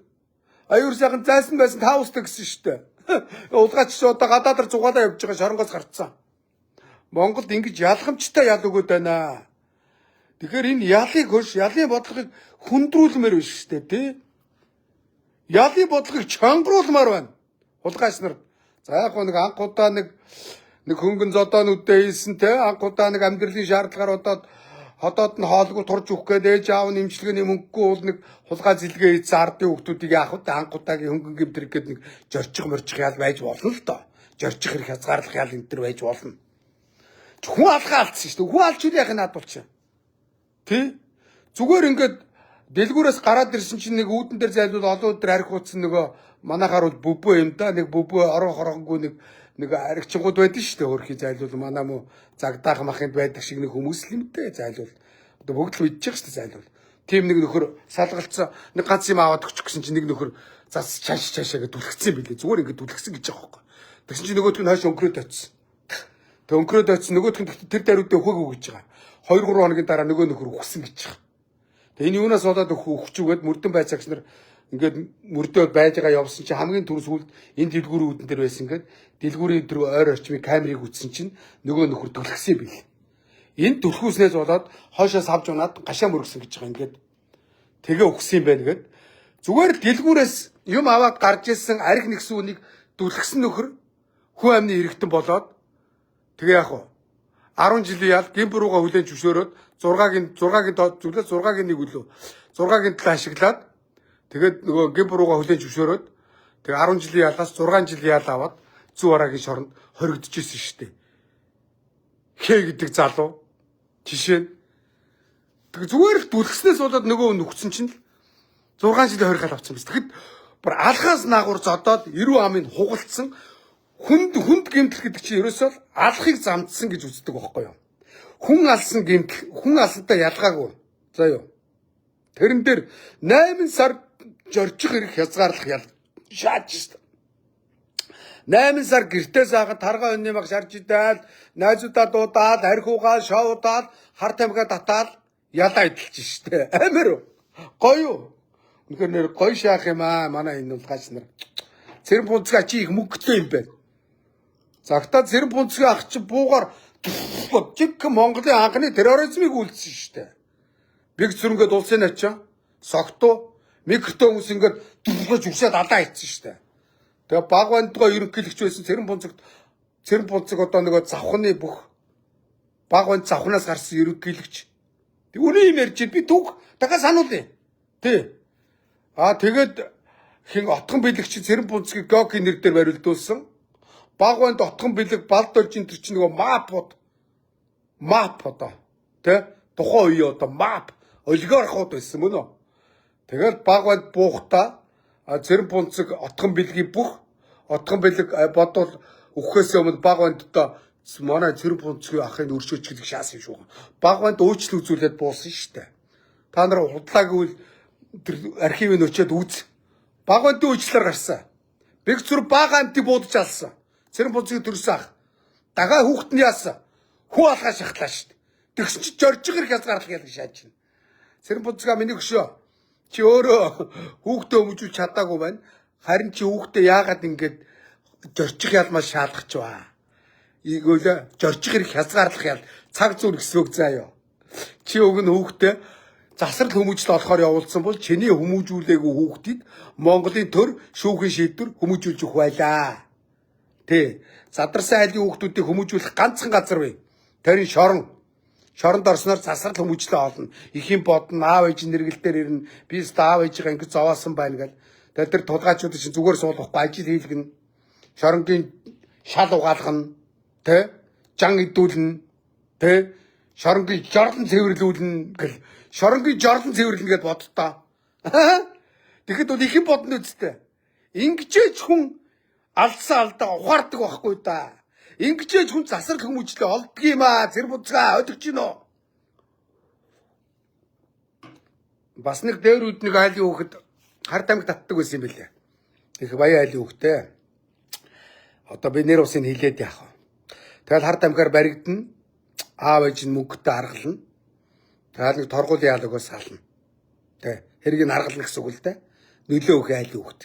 Аюур сайхан зайсан байсан таустай гэсэн шүү дээ. Улгаач ч одоо гадаадаар зугаалаа явж байгаа шоронгоос гарцсан. Монголд ингэж ялгамжтай ял өгöd байна. Тэгэхээр энэ ялыг хөөш, ялын бодлогыг хүндрүүлмээр биш шүү дээ, тий? Ялын бодлогыг чангруулмаар байна. Улгаач нар. За яг нэг анх удаа нэг хөнгөн зодоонуудтай хэлсэн те анх удаа нэг амьдралын шаардлагаар хотоод нь хоолгүй турж өгөх гээд ээж аав нь эмчилгээний мөнгөгүй бол нэг хулгай зилгээ хийсэн ардын хүүхдүүдийг анх удаагийн хөнгөн гэмтрэг гээд нэг зорчих морчих ял байж болно л доо. Зорчих хэрэг хязгаарлах ял энэ төр байж болно. Хүн алгаа алдсан шүү дээ. Хүн алж үл яхаа наадуулчих. Тэ? Зүгээр ингээд дэлгүүрээс гараад ирсэн чинь нэг үүдэн дээр зайлуул олон өдөр арх утсан нөгөө манайхаар бол бүбөө юм да. Нэг бүбөө орон хоронгүй нэг аригчгууд байдаг шүү дээ. Хөрхий зайлуул манаа мó загдаах махынд байдаг шиг нэг хүмүүс л юм дээ. Зайлуул. Одоо бүгд л мэдчих шүү дээ зайлуул. Тим нэг нөхөр салгалцсан нэг ганц юм аваад өгчих гэсэн чинь нэг нөхөр зас чаашаа гэж түлхсэн билээ. Зүгээр ингээд түлхсэн гэж байгаа байхгүй. Тэгсэн чинь нөгөөдг нь хойш өнгөрөөд очсон. Тэг өнгөрөөд очсон нөгөөдг нь тэр даруйдаа өөхөөг гэж байгаа. 2-3 хоногийн дараа нөгөө нөхөр үхсэн гэж байгаа. Тэг энэ юунаас болоод өгчүүгээд мөрдөн байцаагч нар ингээд мөрдөө байж байгаа явсан чинь хамгийн түрүү сүлд энэ дэлгүүрийн үүдэн дээр байсан ингээд дэлгүүрийн өдрөө ойр орчмын камерыг үзсэн чинь нөгөө нөхөр түлхсэн бил. Энэ түлхүүснээс болоод хойшоос авч унаад гашаа мөргсөн гэж байгаа ингээд тэгээ өгсөн юм байна гэд зүгээр дэлгүүрээс юм аваад гарч ирсэн арх нэгсэн үнийг түлхсэн нөхөр хүн амны хэрэгтэн болоод тэгээ яах вэ? 10 жилийн ял гимб руугаа хүлэн зөвшөөрөөд 6-гийн зүйлээ 6-гийн нэг үлээ 6-гийн тал ашиглаад тэгээд нөгөө гимб руугаа хүлэн зөвшөөрөөд тэгээ 10 жилийн ялаас 6 жилийн ял аваад зүү арагийн шоронд хоригдчихсэн шүү дээ. Хэ гэдэг залуу жишээ нь Зүгээр л дүлгснээс болоод нөгөө нөхцөн чинь 6 жилийн хоригал авсан биз. Тэгэхэд бүр алхаас наагур зодоод 90 амын хугалцсан хүнд гэмтэл гэдэг чинь ерөөсөө алхахыг замдсан гэж үздэг байхгүй юу? Хүн алсан гэмтэл хүн алсантай ялгаагүй. За юу. Тэрэн дээр 8 сар жорчих хэрэг хязгаарлах шааж шүү. 8 сар гэртээ саагаад тарга өнний мах шарж идэл, найзуудаа дуудаад, архиугаа шоудаад, хар тамхиа татаад ялаа идэлж штэ. Амар гоё. Үнэхээр нэр гоё шаах юм аа. Манай энэ улгаач нар. Цэрэн пунцгаа чи их мөнгөтэй юм байна. Загтаа цэрэн пунцгийн ах чи буугаар жиг Монголын анхны терроризмыг үйлдсэн штэ. Биг зүрнгээд улсын ачаа, согтуу, микротон хүмүүс ингээд дүргэж үсээд алаа хийсэн штэ. Тэгээ баг бандгаа ерөнхийлөгч байсан цэрэн пунцэг одоо нөгөө завхны бүх баг банд завхнаас гарсан ерөнхийлөгч. Үний юм ярьж би түүх дахиад сануулъя. Тий. Тэгээд хин отхон бэлэгч цэрэн пунцгийг геогийн нэр дээр барилдуулсан. Баг банд отхон бэлэг балдолж энэ төр чинь нөгөө мап одоо. Тэ? Тухайн үе одоо мап олигархууд байсан мөн үү? Тэгэл баг банд буухта цэрэн пунцэг отхон бэлгийн бүх отхон бэлэг бодвол өгөхөөс өмнө баг бандтай манай цэрэн пунцгийн ахын өршөөч гэдэг шаас юм шүү. Баг банд өөрчлөлт үзүүлээд буусан штэ. Та нар худлаагүй тэр архивыг өчөөд үз. Баг бандын үйлчлэлээр гарсан. Бэг зүр баг амтыг буудаж алсан. Цэрэн пунцгийн төрсөн ах. Дахиад хүүхэд нь яасан. Хүү алгаа шахлаа штэ. Тэгс чи жоржих хэрэг хязгаарлах ялг шааж чинь. Цэрэн пунцгаа миний хөшөө. Чи өөрөө хүүхдээ өмжүүлж чадаагүй байна. Харин чи хүүхдээ яагаад ингэж жоржих ялмаа шаалгах ч ба. Ийгөөлө жоржих хэрэг хязгаарлах ял цаг зүүр гэсвэг заа юу. Чи өг нь хүүхдээ засрал хүмүүжил олохоор явуулсан бол чиний хүмүүжүүлээгүй хүүхдийг Монголын төр шүүхийн шийдвэр хүмүүжүүлж өгөх байлаа. Тэ. Задарсан айлын хүүхдүүдийг хүмүүжүүлэх ганцхан газар бай. Тэрийн шоронд орсноор засрал хүмүүжлээ олно. Ихийн бодно, аав ээж нэргэлтээр ирнэ. Би ч аав ээжийг ингэ зовоосон байна гэл. Тэр тулгаачууд чинь зүгээр суулгахгүй ажил хийлгэнэ. Шоронгийн шал угаалгана. Тэ? Жан идүүлнэ. Тэ? Шоронгийн жорлон цэвэрлүүлнэ гэл. Шоронгийн жорлон цэвэрлэнэ гэд бодтоо. Тэгэхэд бол ихэн бодно үстэй. Ингэжээч хүн алдсан алдаа ухаардаг байхгүй да. Ингэжээж хүн засрал хүмүүжлээ олддог юм аа. Цэр буцгаа ойлгож гин үү? Бас нэг дээр үднийг айлын хүүхэд хар тамхи татдаг байсан юм билээ. Их баяа айлын хүүхдээ. Одоо би нэр усыг хилээд яах вэ? Тэгэл хар тамхиар баригдана. Аав ээж нь мөнгөтэй аргална. Тэгэл нэг торгуулийн яал өгөөс сална. Тэ хэргийг аргална гэсэн үг л дээ. Нөлөө өгөх айлын хүүхэд.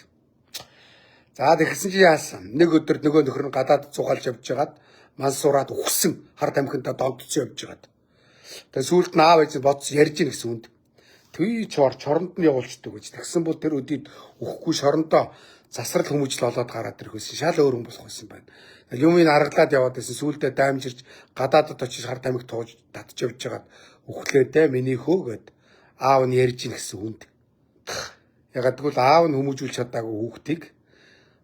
За тэгсэн чи яасан? Нэг өдөр нөгөө нөхөр нь гадаад зугаалж явж байгаад мансураад үхсэн хар тамхинтай донтцсон явж байгаад. Тэгээ сүүлд нь аав ээж нь бодсон ярьж ийн гэсэн үнд. Төвий чоронд нь явуулчихдаг гэж. Тэгсэн бол тэр өдийд үхэхгүй шорондоо засрал хүмүүжил олоод гараад ирэх байсан. Шал өөр хүн болох байсан байна. Юмыг аргалаад яваад байсан. Сүүлдээ даймжирч гадаадд очиж хар тамхи тууж татж явж байгаад үхлээдээ миний хөө гэд аав нь ярьж ийн гэсэн үнд. Ягаад гэвэл аав нь хүмүүжүүлж чадаагүй хүүхдийг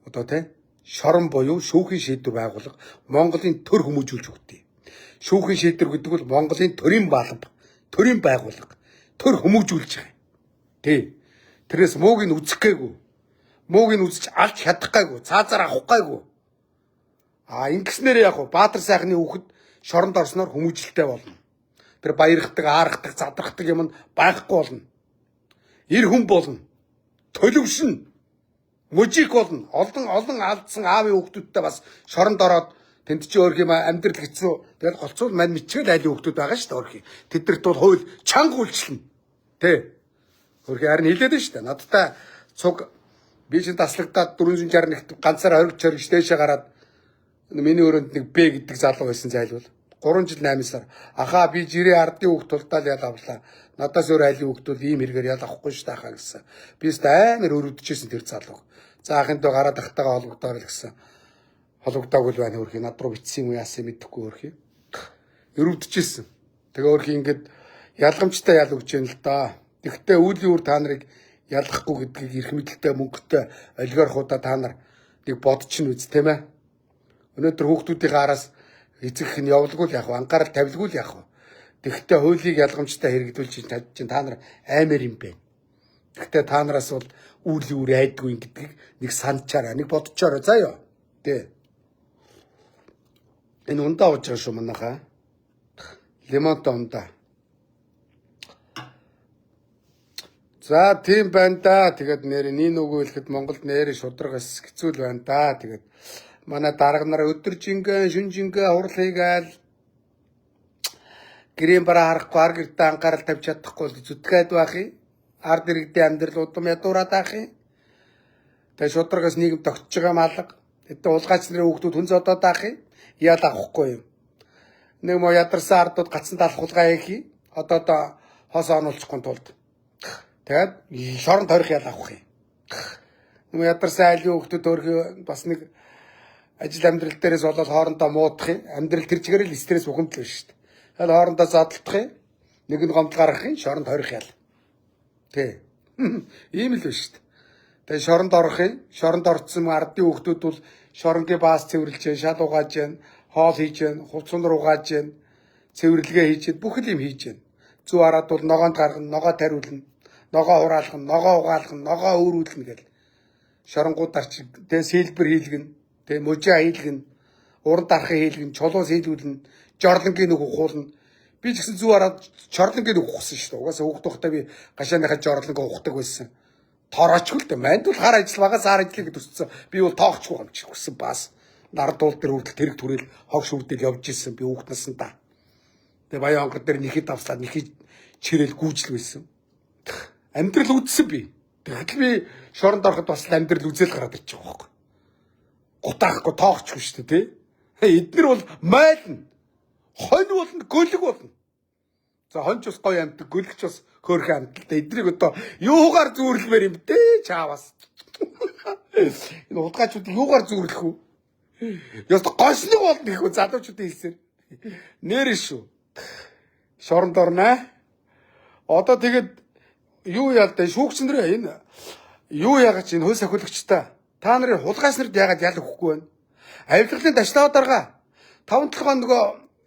одоо тэ шорон буюу шүүхийн шийдвэр байгуулга Монголын төр хүмүүжүүлж өгдөө. Шүүхийн шийдвэр гэдэг бол Монголын төрийн балб, төрийн байгуулга, төр хүмүүжүүлж байгаа. Тэ. Тэрээс мууг нь үзэх гээгүй. Мууг нь үзэж алж чадах гайгүй, цаазаар авах гайгүй. Ингэснээр яг Баатар сайхны хүүхэд шоронд орсноор хүмүүжлэлтэй болно. Тэр баярхдаг, аарахдаг, задрахдаг юм нь байхгүй болно. Ир хүн болно. Төлөвшин мужик болно. Олон алдсан аавын хүүхдүүдтэй бас шоронд ороод тэнд чи өөр юм амьдрал хэцүү. Тэгэл голцуул мань мичгэл айлын хүүхдүүд байгаа шүү дээ өөрхий. Тэднэрт бол хууль чанга үйлчлэнэ. Тэ. Өөрхий харин хэлээд нь шүү дээ. Надтай цуг би чинь таслагдаад 461-т ганцаар хоригч дээшээ гараад миний өрөөнд нэг Б гэдэг залуу байсан зайлвал 3 жил 8 сар. Ахаа би жирээ ардын хүүхд тултаал ял авлаа. Надаас өөр айлын хүүхд бол ийм хэрэгээр ял авахгүй шүү дээ ахаа гэсэн. Би ч амар өрөвдөжсэн тэр залуу. За ахынтөө гараад ахтайгаа холбогдоор л гэсэн. Холбогдоогүй л байна өөрхий над руу битсэн юм яасан мэдэхгүй өөрхий. Өрөвдөжсэн. Тэгээ өөрхий ингээд ялгамжтай ял өгч яана л да. Тэгвэл үүлийн үр та нарыг ялгахгүй гэдгийг эрх мэдэлтэй мөнгөтэй олигархуудаа та нар нэг бодчихно үз тийм ээ. Өнөөдөр хүүхдүүдийн араас эцэг нь явуулгүй л яах вэ? Анхаарал тавилгүй л яах вэ? Тэгэхдээ хуулийг ялгамжтай хэрэгжүүлж чинь та нар аймаар юм бэ. Тэгэхдээ та нараас бол үйл үүр айдгүй гэдгийг нэг санчаараа, нэг бодчоороо заяа. Тэ. Энэ ундаа ууж байгаа шүү манайхаа. Лимонтой ундаа. За тийм байна да. Тэгээд нэр нин үгүй хэлэхэд Монголд нэр шударгаас хэцүү байна да. Тэгээд манай дарга нар өдөржингэн, шүнжингэн хурал хийгээл гэрийн бараа харахгүй ар гэртээ анхаарал тавьж чадахгүй зүтгээд байх юм. Ард иргэдийн амьдрал удам ядуураад байх юм. Тэгээд шударгаас нийгэм тогтж байгаа малга. Тэдний улгаач нарын хүүхдүүд хүн зодоод байх юм. Яал авахгүй юм. Нэг мо ядарсан ардууд гацсан талах хулгай хийх юм. Одоо хоос оруулчихгүй тулд. Тэгээд шорон тойрох ял авах юм. Нэг ядарсан айлын хүүхдүүд төрхий бас нэг ажил амьдрал дээрээс болоод хоорондоо муудах юм. Амьдрал тэр чигээр л стресс ухамдал биш шүү дээ. Тэгэл хоорондоо задлах юм. Нэг нь гомдол гаргах юм, шоронд тойрох ял. Тэ. Ийм л биш шүү дээ. Тэгээ шоронд орох юм. Шоронд орцсон ардын хүүхдүүд бол шоронгийн баас цэвэрлж, шал угааж, хоол хийж, хувцсан угааж, цэвэрлэгээ хийж, бүх юм хийж. Зүү хараад бол ногоонд гаргана, ногоо тариулна, ногоо хураалгана, ногоо угаалгана, ногоо өөрүүлнэ гэл. Шоронгууд арч тэгээ сэлбэр хийлгэн, тэгээ можаа хийлгэн, уран дарахын хийлгэн, чулуус хийлгүүлнэ, жорлонгийн үг ухуулна. Би ч гэсэн зүү хараад жорлонгийн үг ухсан шүү дээ. Угаасаа хүүхд тухтаа би гашааныхаа жорлонгийн ухдаг байсан. Тоороочгүй л дээ. Манд бол хар ажил багаас хар ажлыг төсцсөн. Би бол тоохчгүй юм чи хүссэн бас. Нард уул дээр хүртэл тэрэг түрэл хог шүвдэл явж исэн. Би хүүхд насандаа. Тэгээ баян онгод дээр нэхэд авслаад нэхэд чирэл гүйжл байсан. Амьдрал үдсэн би. Тэгэхдээ би шоронд ороход бас амьдрал үзэл гараад ирчих واخхой. Гутаахгүй тоохчгүй шүү дээ, тий. Эднэр бол майлна. Хонь болно, гөлөг болно. За хонч бас гоё амтдаг, гөлөгч бас хөөрхөн амттай. Эднийг одоо юугаар зүүрлэмээр юм бэ чаавас. Энэ удгаачууд юугаар зүүрлэх үү? Яста гошлог болно гэхүү залуучуудын хэлсээр. Нэр шүү. Шоронд орно. Одоо тэгээд юу яалтай шүүгчнэрээ энэ юу яагаад чинь хөл сахиулагчтай. Та нарын хулгайч нарт яагаад ял өгөхгүй байна? Авилгалын ташлаа дарга 5-7 хоног нөгөө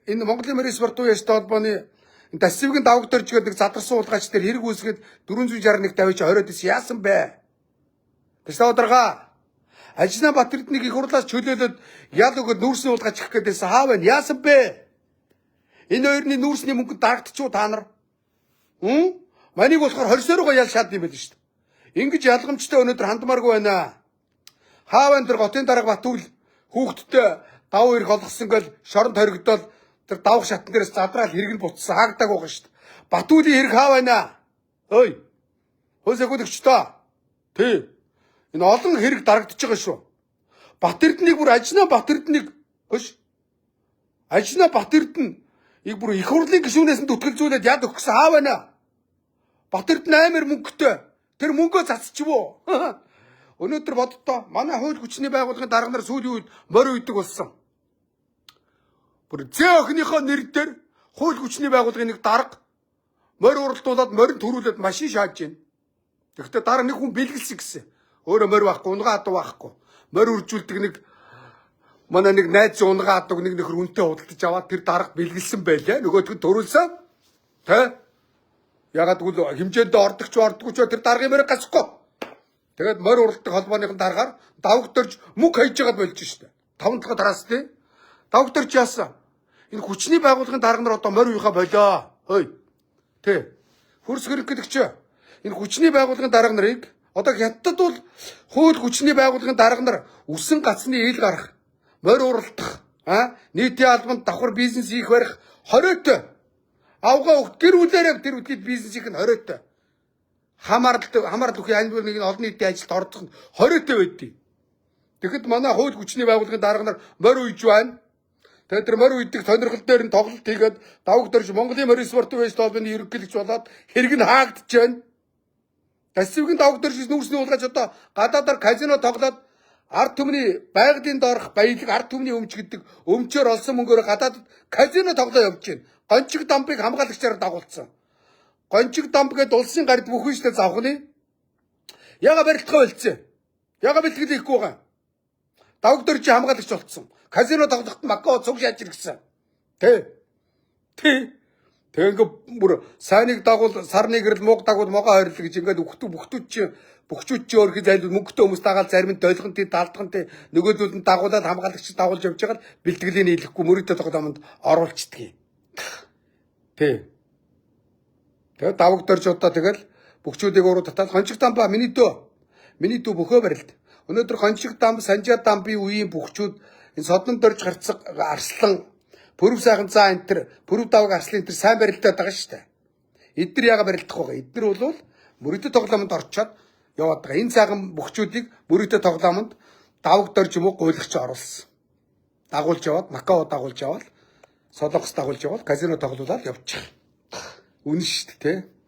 энэ Монголын морин спортын яштай холбооны Дасивгийн давг дөрж гэдэг задарсан улгаач дээр хэрэг үүсгээд 461 давж оройд ис яасан бэ? Ташлаа дарга Ажина Батэрднийг их хурлаас чөлөөлөд ял өгöd нүүрсний улгаач гэх гэдээс хаа байна? Яасан бэ? Энэ хоёрны нүүрсний мөнгөнд дарагдчихуу та нар. Манийг болохоор 20 сойроо ял шаад юм байл шүү дээ. Ингэж ялгамжтай өнөөдөр хандмааргүй байна. Хааван дээр готын дарга Батүл хүүхдтэй давуу ирэх олгосон гол шоронд хоригдол тэр давх шатн дээрээс задраал хэрэг нь буцсан хаагдаг байгаа шүү дээ. Батүлийн хэрэг хаа байна? Ой. Хөөсөгөлөгчтэй. Тий. Энэ олон хэрэг дарагдчихж байгаа шүү. Батэрднийг бүр Ажина Батэрднийг хөш. Ажина Батэрдэн бүр их хурлын гишүүнээс нь түтгэлзүүлээд яд өгсөн хаа байна? Батэрдэн амар мөнгөтэй. Тэр мөнгөө цацчихвоо. Өнөөдөр боддоо манай хууль хүчний байгууллагын дарга нар сүүлийн үед морь үйдэг болсон. Бүр зээ охиныхоо нэр дээр хууль хүчний байгууллагын нэг дарга морь уралдуулаад морин төрүүлээд машин шааж гин. Тэгэхдээ дараа нэг хүн бэлгэлсэн гэсэн. Өөрөө морь байхгүй, унгаа адуу байхгүй. Морь үржүүлдэг нэг манай нэг найз унгаа адууг нэг нөхөр үнтэй худалдаж аваад тэр дарга бэлгэлсэн байлаа. Нөгөөдгөө төрүүлсэн. Тэ? Ягаад гэвэл хэмжээндээ ордогч тэр даргын морь гасахгүй. Тэгээд морь уралдаг холбооныхон даргаар давг дөрж мөнгө хайж байгаад болж штэ. 5-7 тараас тий. Давг дөрж яасан. Энэ хүчний байгууллагын дарга нар одоо морь уйха болоо. Хөөе. Тий. Хөрс хэрэг гэдэг чи энэ хүчний байгууллагын дарга нарыг одоо хятадд бол хууль хүчний байгууллагын дарга нар үсэн гацны ил гарах, морь уралдах, нийтийн албанд давхар бизнес хийх барих 20-т авгаа өгт гэр бүлээрээ тэр үдгийд бизнес хийх нь 20-т. Хамаарал үхий альбом нэг олон нийтийн ажилд ордог нь 20-т байдгийг. Тэгэхэд манай хууль хүчний байгууллагын дарга нар морь үйж байна. Тэгээд тэр морь үйдэг сонирхол дээр нь тоглолт хийгээд давг дөрж Монголын морин спортын вэст холбооны ерөнхийлөгч болоод хэрэг нь хаагдж байна. Дасивгийн давг дөрж нүүрсний улгаач одоо гадаадаар казино тоглоод ард түмний байгалийн доорх баялаг ард түмний өмч гэдэг өмчөөр олсон мөнгөөр гадаадд казино тоглоо явж байна. Гончиг дампыг хамгаалагчаар дагуулсан. Гончиг дамп гэдэг улсын гард бүхэн штэ завхны. Яга барилтгаа болцсон. Яга бэлтгэл хийхгүй байгаа. Давг дөрж хамгаалагч болцсон. Казино тоглоход Макао цуг шааж иргсэн. Тэ. Тэгээ ингээ бүр сайныг дагуул сарны гэрэл мууг дагуул могоо ойрлоо гэж ингээд бөхчүүд чи өөрхий зайлгүй мөнгөтэй хүмүүс дагаал зарим нь дойлгон тий даалдган тий нөгөөдүүд нь дагуулад хамгаалагч дагуулж явж байгаа л бэлтгэлийг нийлэхгүй мөрөдөө тоглоомонд оруулцдаг. Тий. Тэгээ давг дөрж удаа тэгэл бөхчүүдийг уруу татаад хончиг дам ба миний дүү бөхөө барилд. Өнөөдөр хончиг дам санжаа дам би үеийн бөхчүүд энэ содон дөрж гарцаг арслан пүрв сайхан цаа энэ төр пүрв давг арслын энэ сайн барилдаад байгаа шүү дээ. Эдгээр яга барилдах байгаа. Эдгээр бол мөрөдөө тоглоомонд орчоод яваад байгаа. Энэ цагаан бөхчүүдийг мөрөдөө тоглоомонд давг дөрж юм уу гуйлгч оруулсан. Дагуулж яваад Макао дагуулж яваад Солонгос дагуулж яваад казино тоглуулаад явчих. Үнэн шүү дээ, тэ.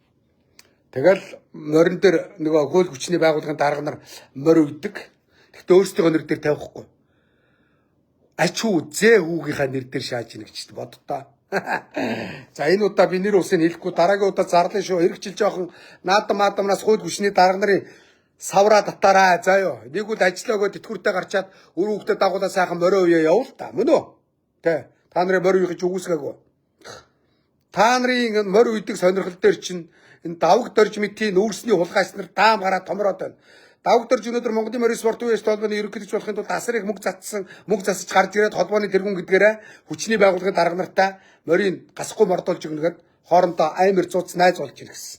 Тэгэл морин дээр нөгөө хөл хүчний байгууллагын дарга нар морь үйдэг. Гэхдээ өөрсдөө нэр дээр тавихгүй. Ач хүү зээ хүүгийнхаа нэр дээр шааж ийн гэж боддоо. За энэ удаа би нэр усыг хэлэхгүй дараагийн удаа зарлаа шүү. Хэрэгжил жоохон наадамнаас хөл хүчний дарга нарын савраа татаараа заяо. Нэг үл ажиллагаа тэтгэвртэй гарчаад өр хүүхдэд дагуулаа сайхан морио үе явуул та. Мөн үү? Тэ. Та нарын морио гэж үгүйсгээгүй. Та нарын морио үйдэг сонирхол дээр чинь энэ давг дөрж мэтийн нүүрсний хулгайч нар даам гараа томроод байна. Давг дөрж өнөөдөр Монголын морин спортын үеэс толгойн ерөнхийлөгч болохын тулд асрыг мөнгө засаж гарч ирээд холбооны тэргүүн гэдгээрээ хүчний байгууллагын дарга нартай морин гасахгүй мордуулж өгнөгээд хоорондоо аймар зууц найз болж ир гэсэн.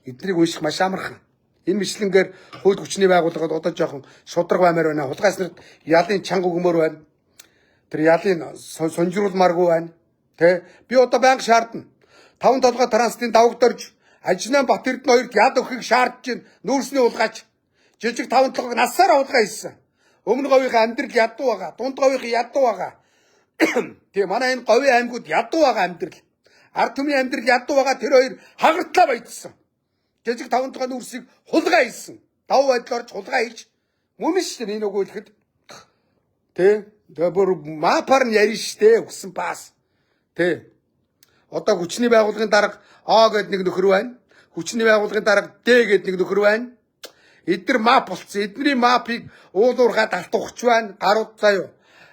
Эднийг унших маш амархан. Энэ мэтлэнгээр хууль хүчний байгууллагад одоо жоохон шудраг баймаар байна. Хулгайч нарт ялын чанга өгмөр байна. Тэр ялын сонжруулмааргүй байна. Тэ би одоо банк шаардна. 5 толгой транстын давг дөрж Ажнан Бат Эрдэнэ хоёрт яд өгөхийг шаардж байна. Нүүрсний улгаач жижиг 5 толгойг насаар улгаа хийсэн. Өмнө говийн амьдрал ядуу байгаа. Дунд говийн ядуу байгаа. Тэгээ манай энэ говийн аймагуд ядуу байгаа амьдрал. Ард түмний амьдрал ядуу байгаа тэр хоёр хагартлаа баяжсан. Жижиг 5 толгой нүүрсийг хулгай хийсэн. Давуу байдлаар хулгай хийж мөн шүү дээ энэ өгөөлөхөд. Тэ тэгээ бүр мапар нь ярина шүү дээ өгсөн пас. Тэ одоо хүчний байгууллагын дарга А гэдэг нэг нөхөр байна. Хүчний байгууллагын дарга Д гэдэг нэг нөхөр байна. Эдгээр мап болцсон. Эдний мапыг уулуургаад алтуухч байна. Гарууд заяо.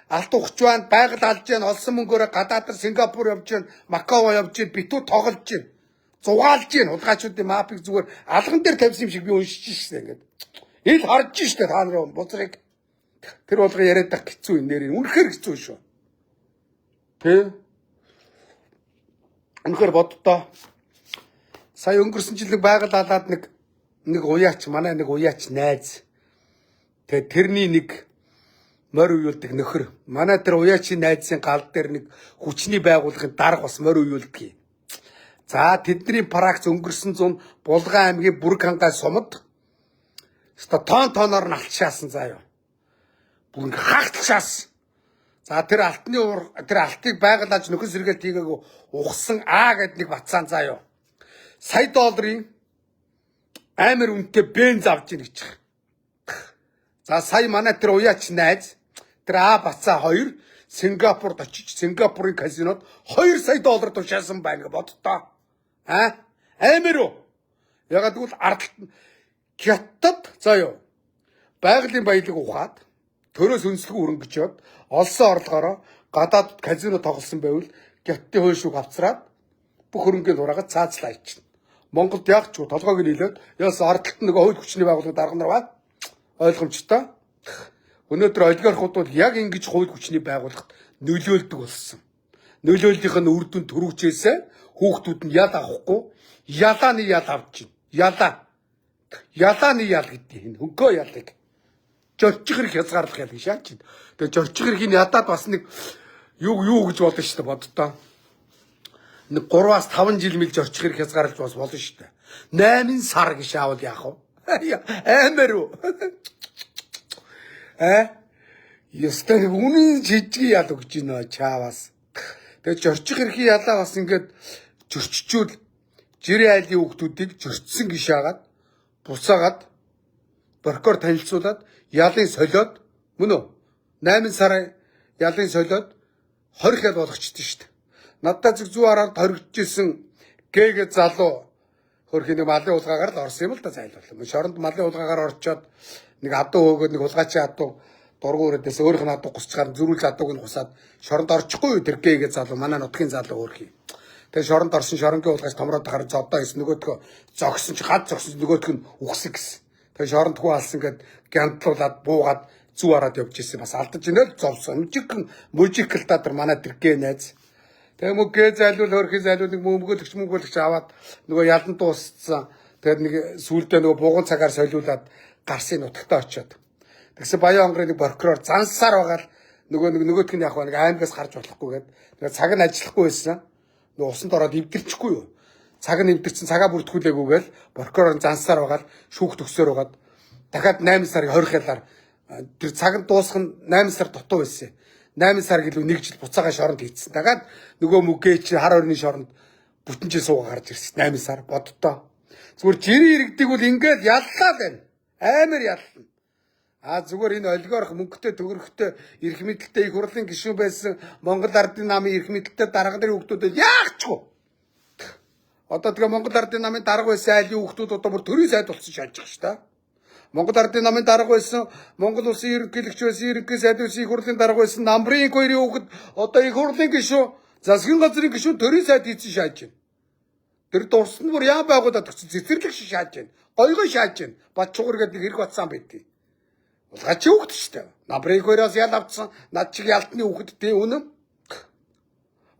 Алтуухч байна. Байгаль алж байна. Олсон мөнгөөрөө гадаадар Сингапур явж байна. Макао явж байна. Битүү тоглож байна. Зугаалж байна. Хулгайчуудын мапыг зүгээр алган дээр тавьсан юм шиг би уншиж шээ ингээд. Ил харж штэ та нарын бузрыг. Тэр болгоо яриад байх хэцүү юм нэрийн. Үнэхээр хэцүү шүү. Тэ? Үнэхээр боддоо. Сая өнгөрсөн жил нэг байгаль алаад нэг уяач манай нэг уяач найз. Тэгээ тэрний нэг морь уйлдаг нөхөр. Манай тэр уяачийн найзын гал дээр нэг хүчний байгууллагын дарга бас морь уйлдаг. За тэдний пракц өнгөрсөн 100 Булган аймгийн Бүрэг хангай сумад тоноор нь алтшаасан заяа. Бүр хаагталшаасан. За тэр алтыг байгуулж нөхөн сэргээл тийгээгүй ухсан А гэдэг нэг бацаан заяа. Сая долларын амар үнэтэй бенз авч ийн гэж. За сая манай тэр уяач найз тэр А бацаа 2 Сингапурд очиж Сингапурын казинод 2 сая доллар тушаасан байна гэж боддоо. Амар уу? Ягаад гэвэл Хятад заяа байгалийн баялаг ухаад төрөөс үнслэг өрөнгөж яваад олсон орлогоороо гадаад казино тоглосон байвал Хятадын хууль шүүг авцраад бүх хөрөнгөний дураагаад цаацлаа ичнэ. Монголд яг ч толгойг нийлээд яс ардталт нөгөө хууль хүчний байгууллагын дарга нар байна. Ойлгомжтой. Өнөөдөр олигархууд бол яг ингэж хууль хүчний байгууллагт нөлөөлдөг болсон. Нөлөөллийнх нь үр дүнд төрүүчээсээ хүүхдүүд нь ял авахгүй ялааны ял авч байна. Ялааны ял гэдэг энэ хөнгөө ялыг жорчих хэрэг хязгаарлах ял гэж шаач. Тэгээ жорчих хэргийн ядаад бас нэг юу гэж болно шүү дээ боддоо. Нэг 3-аас 5 жил мэл жорчих хэрэг хязгаарлаж бас болно шүү дээ. 8 сар гэж шаавал яах вэ? Амар уу? Ястай үнэн жижиг ял өгч гинэ чааваас. Тэгээ жорчих хэргийн ялаа бас ингээд жөрччүүл жирийн айлын хүүхдүүдийг жөрчсөн гişаагаад буцаагаад боркоор танилцуулаад ялын солиод мөн үү 8 сар ялын солиод 20 хэл болгочтой шүү дээ. Надад зөв хараад хоригдчихсэн гээгээ залуу хөрхийн нэг малын уулгаагаар л орсон юм л да зайлуулсан. Шоронд малын уулгаагаар орчоод нэг адуу хөөгөөд нэг хулгайчийн адуу дургуурээс өөрийнх нь адуу гусчгаар зүрүүлж адууг нь хусаад шоронд орчихгүй тэр гээгээ залуу манай нутгийн залуу хөрхий. Тэгээ шоронд орсон шоронгийн уулгаас томроод харан зодоо гэсэн нөгөөдгөө зогсон чи гад зогсон нөгөөдг нь үхсэг гэсэн. Тэгээ шоронд хүү алсан гэд гянтлуулаад буугаад зүү хараад явж ирсэн бас алдаж инэл зовсон. Мужикл датар манай тэргээ найз. Тэгээ мөгээ зайлуул хөрхи зайлуул нэг мөнгөлөгч аваад нөгөө ялан дууссан. Тэгээд нэг сүулдэ нөгөө бугуун цагаар солиулаад гарсын нутагтаа очиод. Тэгсэн Баян хонгорын нэг прокурор зансаар байгаа л нөгөөдг нь яг нэг аймагаас гарч болохгүйгээд тэгээд цаг нь ажиллахгүй байсан. Нөгөө усанд ороод эвдэрчихгүй юу. Цаг нь эвдэрсэн цагаа бүртгүүлээгүйгээл прокурор зансаар байгаа л шүүх төгсөөр байгаад дахиад 8 сарын 20 хялаар тэр цаг нь дуусах нь 8 сар дутуу байсан. 8 сар гэлөө 1 жил буцаага шоронд хийцэн. Дахиад нөгөө мөгээ чи хар орны шоронд бүтэн жил суугаа гарч ирсэн. 8 сар бодтоо. Зүгээр жирийн иргэдэг бол ингээд яллаа байна. Амар яллаа. Зүгээр энэ олигарх мөнгөтэй төгрөгтэй эрх мэдэлтэй их хурлын гишүүн байсан Монгол Ардын намын эрх мэдэлтэй дарга нарын хүүхдүүдэд яахчгүй. Одоо тэгээ Монгол Ардын намын дарга байсан айлын хүүхдүүд одоо бүр төрийн сайд болсон шалж байгаа шүү дээ. Монгол Ардын намын дарга байсан Монгол улсын ерөнхийлөгч байсан ерөнхий сайд байсан их хурлын дарга байсан намрын хоёрын хүүхэд одоо их хурлын гишүүн засгийн газрын гишүүн төрийн сайд хийсэн шааж байна. Тэр дурсанд бүр яа байгуулаад өгсөн цэцэрлэг шааж байна. Гойгой шааж байна. Бат чугар гэдэг хэрэг батсан байдгийг. Улгаач хүүхэд шүү дээ. Намрын хоёроос ял авцсан над чиг ялтны хүүхэд тий үнэн.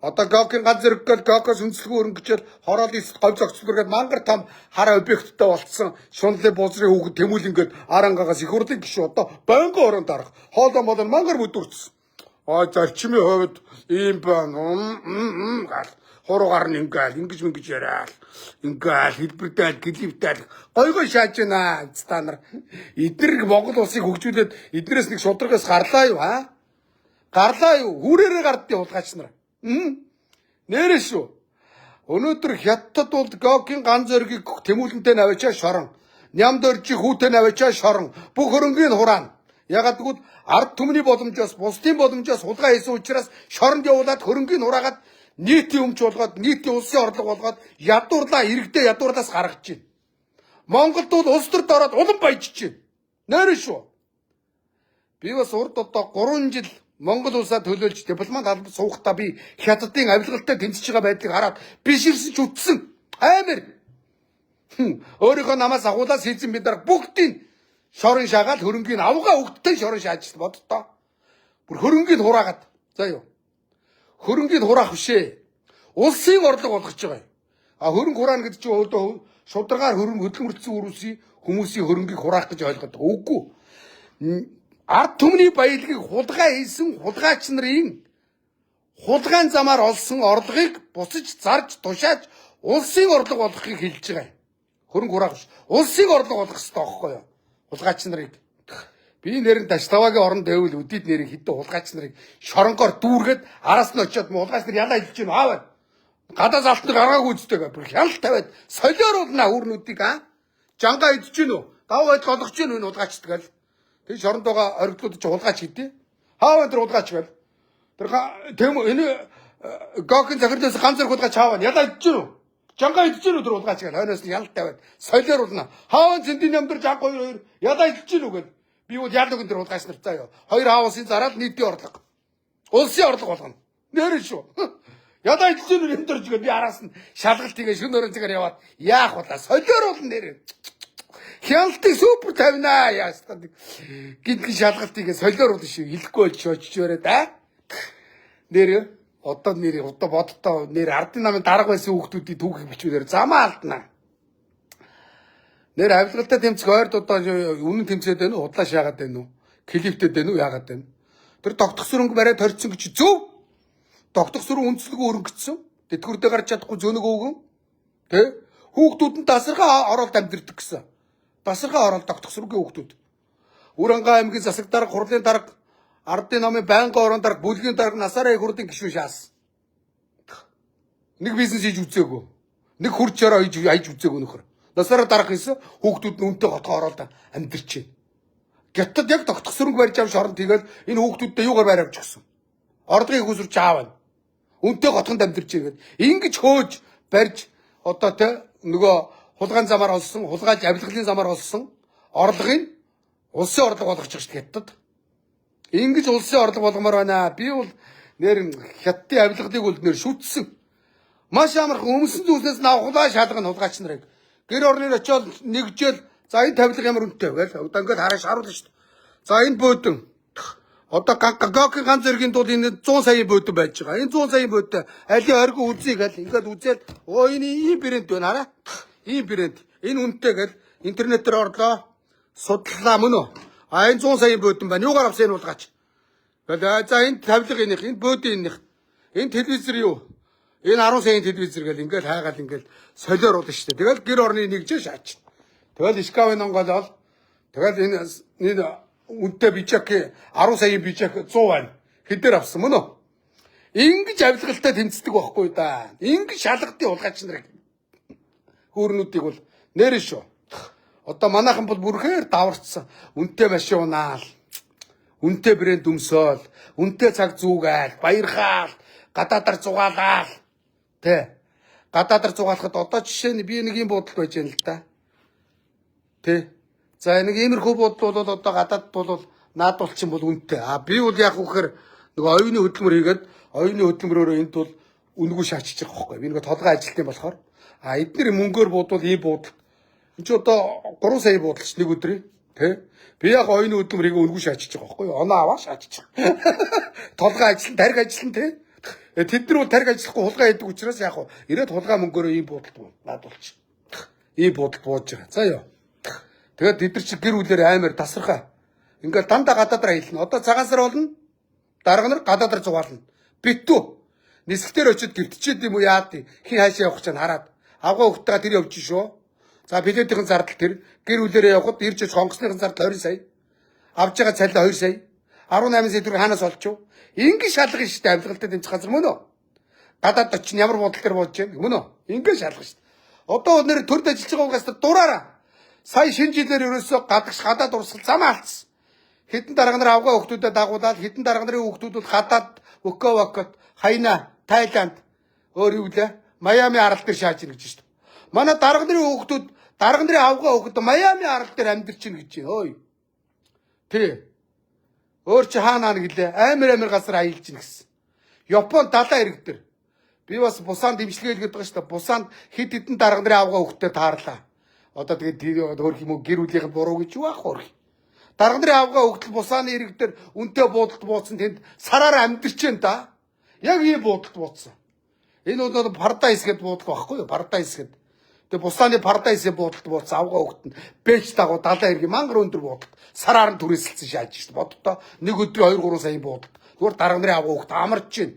Одоо Гокийн ганц зэрэггээл Гокоос үндэслэгүй өрөнгөчөд хороол эсэд говь зогцлоггээд мангар том хар объекттэй болцсон шунлын бузрын хүүхэд тэмүүл ингээд арангаагаас их хурлын гишүү одоо байнгын орон дарах хоолой мол мангар бүдүүрсэн. Зарчмын хувьд ийм байна. Гал хуруугаар нь ингэж мэнгэж яриад ингээл хэлбэртэй гэлэвтэй гойгой шааж байна та нар эдгээр Монгол улсыг хөгжүүлээд эднээс нэг шударгаас гарлаа юу гарлаа юу хүрээрээ гардыг улгаач нар нэрээ шүү өнөөдөр хятад бол Гокийн ганц зоргийг тэмүүлэнтэй навчаа шорон нямд оржиг хүүтэй навчаа шорон бүх хөрөнгийн хураана ягаад гэвэл ард түмний боломжоос бусдын боломжоос хулгай хийсэн учраас шоронд явуулаад хөрөнгийн хураагаад нийтийн өмч болгоод нийтийн улсын орлого болгоод ядуурлаа иргэдээ ядуурлаас гаргаж байна. Монголд бол улс төрд ороод улам баяжж байна. Нэрээ шүү. Би бас урд одоо 3 жил Монгол улсаа төлөөлж дипломат албад суухдаа би хятадын авилгалтай тэмцэж байгаа байдлыг хараад биширсэж үтсэн. Амар. Өөрийнхөө намаас агуулаас хийсэн бид нар бүгдийг шорон шаагаад хөрөнгийн авгаа өгдтэй шорон шааж боддоо. Бүр хөрөнгийг хураагаад. За юу. Хөрөнгийг хураах бишээ. Улсын орлого болгож байгаа. Хөрөнгө хураана гэдэг чинь өөрөө шударгаар хөрөнгө хөдөлмөрлөсөн хүмүүсийн хөрөнгийг хураах гэж ойлгоод байгаа. Үгүй. Ард түмний баялагийг хулгай хийсэн хулгайч нарын хулгайн замаар олсон орлогыг буцаж зарж тушааж улсын орлого болгохыг хэлж байгаа. Хөрөнгө хураах биш. Улсын орлого болгох хэрэгтэй байхгүй юу? Хулгайч нарыг би нэрэн Таштавагийн оронд байвал өдид нэрийн хитэн хулгайч нарыг шоронгоор дүүргээд араас нь очиод хулгайч нар ялаа хэлж гин аавад гадаа залтныг аргаагүй үздэг бүр хяналт тавиад солиоруулна хүрнүүдийг жангаа идэж гин үү дав байдал олгож гин үү хулгайч тэгэл тэр шоронд байгаа оргидлууд чи хулгайч хийдэ хааваа тэр хулгайч гэл тэр тэм энэ Гокийн захирлаас ганц зэрэг хулгайч хааваа ялаа идэж гин үү жангаа идэж гин үү тэр хулгайч гэл хойноос нь ялалт тавиад солиоруулна хааваа зэндийн ямдар жангаа хоёр ялаа идэж гин үү гэл би бол ял өгөн дээр хулгайч нар заа юу. Хоёр хаавсын зараад нийтийн орлого. Улсын орлого болгоно. Нэрээ шүү. Ядаа идэлцэн юм дөрж гээд би араас нь шалгалт хийгээ шүн өрөн цагаар яваад яах вэ? Солиоруулна нэрээ. Хяналтыг супер тавина яастаа. Гинтгийн шалгалт хийгээ солиоруулна шүү. Хэлэхгүй болж очиж өрөөд нэрээ одоо нэрээ одоо бодтоо нэр ардын намын дарга байсан хүүхдүүдийн түүхийг бичвээр замаа алдна. Нэр авилгалтай тэмцэх ойрд одоо үнэн тэмцээд байна уу? Худлаа шаагаад байна уу? Клиптэд байна уу? Яагаад байна? Тэр тогтох сүрэнг бариад хоригдсон гэж зөв. Тогтох сүрэн үндэслэгөө өрөнгөцсөн. Тэтгэвртэй гарч чадахгүй зөнөг өвгөн. Тэ? Хүүхдүүд нь дасархаа оролт амьдэрдэг гэсэн. Дасархаа оролт тогтох сүрэнгийн хүүхдүүд. Уранга аймгийн засаг дарга, хурлын дарга, ардын намын байнгын орон дарга, бүлгийн дарга насаараа их хурлын гишүүн шаасан. Нэг бизнес хийж үзээгүй. Нэг хурц чараа хийж үзээгүй нөхөр. Насаараа дарах гэсэн хүүхдүүд нь үнтэй хотгоо ороод амьдэрч байна. Гэтэл яг тогтох сүрэнг барьж авч шоронд тийгээл энэ хүүхдүүдтэй юугаар байр авч гисэн. Орлогыг хүсвэрч аавна. Үнтэй хотгонд амьдэрч игээд ингэж хөөж барьж одоо тэ нөгөө хулгайн замаар олсон, хулгайж авилгалын замаар олсон орлогыг улсын орлого болгож байгаа шүү дээ хятад. Ингэж улсын орлого болгомоор байна. Би бол нэр хятадын авилгалыг бол нэр шүтсэн. Маш амархан өмсөн зүйлсээс навхлаа шалгана хулгайч нарыг. Гэр орныг очиод нэгжээл за энэ тавилга ямар үнэтэй вэ? Одоо ингээд хараач харуулна шүү дээ. За энэ бөөдөн одоо гокийн ганц зэргийн тул энэ 100 сая бөөдөн байж байгаа. Энэ 100 сая бөөдөө алийг оргин үзье гэл ингээд үзээд энэ ийм брэнд байна хараа. Ийм брэнд. Энэ үнэтэй гэл интернетээр орлоо. Судлаа мөн үү? Энэ 100 сая бөөдөн байна. Юугаар авсан энэ хулгайч? Гэл за энэ тавилга энийх, энэ бөөдөн энийх. Энэ телевизэр юу? Энэ 10 саяын телевизэр гэл ингээл хайгаал ингээл солиор болно шүү дээ. Тэгэл гэр орны нэгжээ шаач. Тэгэл Шкавын онгоолол. Тэгэл энэ үнэтэй бижак 10 саяын бижак 100 байна. Хэдээр авсан мөн үү? Ингэж авилгалтай тэмцдэг байхгүй да. Ингэж шалгадын хулгайч нарыг. Хөөрнүүдийг бол нэрэн шүү. Одоо манайхан бол бүрхээр даварцсан. Үнэтэй машин унаал. Үнэтэй брэнд өмсөөл. Үнэтэй цаг зүүгээл. Баярхаал. Гадаадаар зугаалаа. Тэ. Гадаадаар зугаалахад одоо жишээ нь би нэг юм бодол байж байна л да. Тэ. За нэг иймэрхүү бодол бол одоо гадаад бол наадуулчин бол үнэтэй. Би бол яг үхээр нөгөө оюуны хөдөлмөр хийгээд оюуны хөдөлмөрөөрөө энд бол үнэгүй шаачиж байгаа байхгүй. Би нэг толгой ажилтсан болохоор эдгээр мөнгөөр бодвол ийм бодол. Энд чи одоо 3 сая бодолч нэг өдрий. Тэ. Би яг оюуны хөдөлмөр хийгээ үнэгүй шаачиж байгаа байхгүй. Оноо аваа шаачиж байгаа. Толгой ажилтсан, тариг ажилтсан тэ. Тэд нар бол тариг ажиллахгүй хулгай хийдэг учраас яг хуу ирээд хулгай мөнгөөрөө ийм бодолт наадуулчих. Ийм бодол бууж байгаа. За ёо. Тэгээд тэд нар чи гэр бүлээр амар тасархаа. Ингээл дандаа гадаадраа хэлнэ. Одоо цагаан сар болно. Дарга нар гадаадраа зугаална. Битүү. Нисгтэр очиод гэртчихэд юм уу яад хин хаашаа явах чинь хараад. Авгаа хөвгтэйгээ тэр явж шүү. За билетийн зардал тэр гэр бүлээрээ явхад ирж хонгосны зардал 20 сая. Авж байгаа цалин 2 сая. 18 сая төгрөг хаанаас олчих вэ? Ингээд шалгах шүү дээ авилгалтай тэмцэх газар мөн үү? Гадаад очин ямар бодол төр бодож байна мөн үү? Ингээд шалгах шүү дээ. Одоо нэр төрд ажиллаж байгаа угаас дураараа. Сая шинэ жилээр ерөөсөө гадаад урсгал замаа алдсан. Хэдэн дарга нар авгаа хөлтүүдэд дагуулаад хэдэн дарга нарын хөлтүүд бол гадаад Вокот, Хайна, Тайланд өөр юу лээ? Майами арал дээр шааж ийн гэж шүү дээ. Манай дарга нарын хөлтүүд дарга нарын авгаа хөлтөд Майами арал дээр амьдарч ийн гэж байна. Ой. Тэ. Өөр чи хаанаа гэлээ амар газар аялж ийн гэсэн. Япон далайн ирэг дээр. Би бас бусаанд дэмжлэгээ хийгээд байгаа шүү дээ. Бусаанд хэд хэдэн дарга нарын авгаа хөлтөд таарлаа. Одоо тэгээд өөр юм уу гэр бүлийнх нь буруу гэж юу ах хөрх. Дарга нарын авгаа хөлтөл бусааны ирэг дээр үнтэй буудалд бууцсан тэнд сараар амьдарч байна да. Яг ийм буудалд бууцсан. Энэ бол парадайс гэдэг буудал байхгүй юу? Парадайс гэдэг. Тэгээ бусааны парадайсын буудалд бууцсан авгаа хөлтөнд бэж дагуу далайн ирэг мангар өндөр буудалд сараар нь түрээсэлсэн шааж шүү дээ. Боддоо нэг өдрийн 2-3 сая буудалд. Зүгээр дарга нарын авгаа хөлт амарч байна.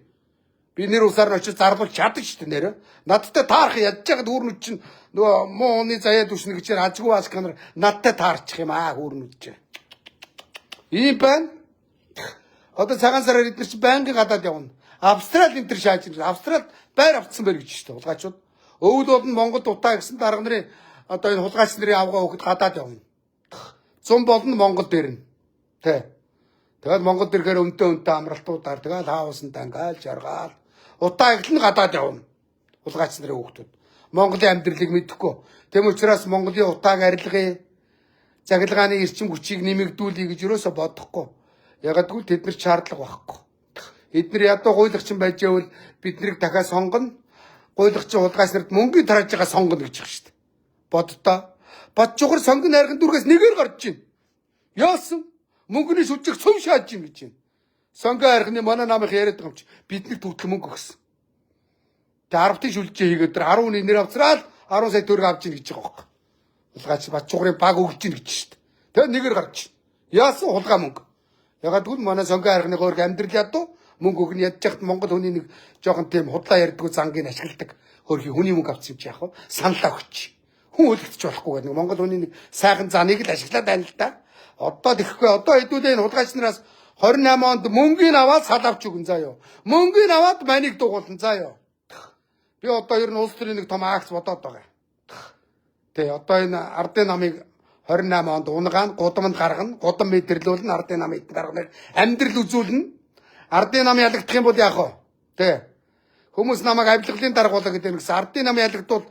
Би нэр усаар нь очиж зарлуулж чаддаг шүү дээ нэрэ. Надтай таарах ядж байгаад хүүрнүүд чинь нөгөө муу оны заяад үснэ гэж ажгүй бас камер надтай таарчих юм хүүрнүүд чинь. Ийм байна. Одоо цагаан сараар эдгээр чинь байнгын гадаад явна. Австрали энэ төр шааж ирсэн. Австралид байр авцсан байр гэж шүү дээ хулгайчууд. Өвөл бол нь Монгол утаа гэсэн дарга нарын одоо энэ хулгайч нарын авгаа өгөхөд гадаад явна. Зун болно Монгол дээр нь. Тэ. Тэгээд Монгол дээрхээр өнтөө амралтуудаар тэгээд хаусанд ангаал жаргаал утаа ихлэн гадаад явна. Хулгайч нарын хүүхдүүд. Монголын амьдралыг мэдэхгүй. Тэм учраас Монголын утааг арилгая. Заглагааны эрчим хүчийг нэмэгдүүлэе гэж юусоо бодохгүй. Ягагтгүй тэд нар шаардлага байхгүй. Эдгээр ядуу гуйлагчин байж байвал биднийг дахиад сонгоно. Гуйлагчин хулгайч нарт мөнгөний тарааж байгаа сонгоно гэж байна шүү дээ. Боддоо. Бод чухар сонгоны арган дүргээс нэгээр гарч ийн. Яасан? Мөнгөний шүлжих цөм шааж ийн гэж байна. Сонгоо арганы манай намайг яриад байгаа юм чи биднийг төвтлө мөнгө өгсөн. Тэгээ 10-ын шүлжээ хийгээд 10 хүний нэр авцраал 10 сая төгрөг авч ийн гэж байгаа байхгүй. Хулгайч бат чугарын баг өгч ийн гэж шүү дээ. Тэгээ нэгээр гарч. Яасан хулгай мөнгө. Ягаад гэвэл манай сонгоо арганы хөөрг амьдрал ядуу мөнгө өгнө ядж яхад Монгол хүний нэг жоохон тийм худлаа ярьдгүй зангийг ашигладаг хөөрхий хүний мөнгө авчих юм чи яах вэ? Саналаа өгч. Хүн үлдчих болохгүй гэдэг. Монгол хүний нэг сайхан заныг л ашиглаад байна л да. Одоо тэгэхгүй одоо хэдүүлээ хулгайч нараас 28 онд мөнгөний аваад сал авч өгөн заа юу. Мөнгөний аваад манийг дугуулна заа юу. Би одоо ер нь улс төрийн нэг том акц бодоод байгаа. Тэ одоо энэ ардын намыг 28 онд унгаан гудамд гаргана, гудам мэдэрлүүлнэ, ардын намыг гаргана, амьдрал үзүүлнэ. Ардын нам ялагдах юм бол яах вэ? Тэ. Хүмүүс намайг авилгалын дарга болоо гэдэг нэгс ардын нам ялагдвал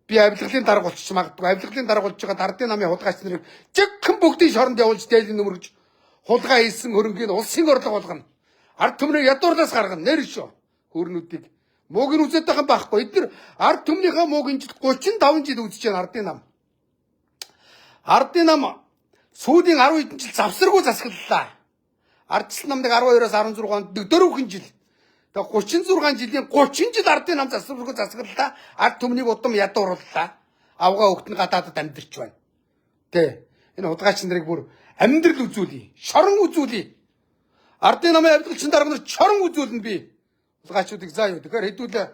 би авилгалын дарга болчих магадгүй. Авилгалын дарга болж байгаа ардын намын хулгайч нарыг жигхэн бүгдийн шоронд явуулж дээлийн нөмөргөж хулгай хийсэн хөрөнгийг улсын орлого болгоно. Ард түмнийг ядуурлаас гаргана. Нэр шүү. Хөрнүүдийг Мууг нь үзээд байгаа байхгүй. Эдгээр ард түмнийхээ мууг энэ жил 35 жил үзэж байгаа ардын нам. Ардын нам сүүлийн 10 хэдэн жил завсаргүй засаглалаа. Ардчил намдаг 12-оос 16 онд дөрөвхөн жил. Тэгээ 36 жилийн 30 жил ардын нам завсаргүй засаглалаа. Ард түмнийг удам ядуурлаа. Авгаа өгтөн гадаадад амьдэрч байна. Тэ. Энэ худгайч нарыг бүр амьдрал үзүүлье. Шорон үзүүлье. Ардын намын авилгалчин дарга нар шорон үзүүлнэ би. Худгайчуудыг заа юу. Тэгэхээр хэдүүлээ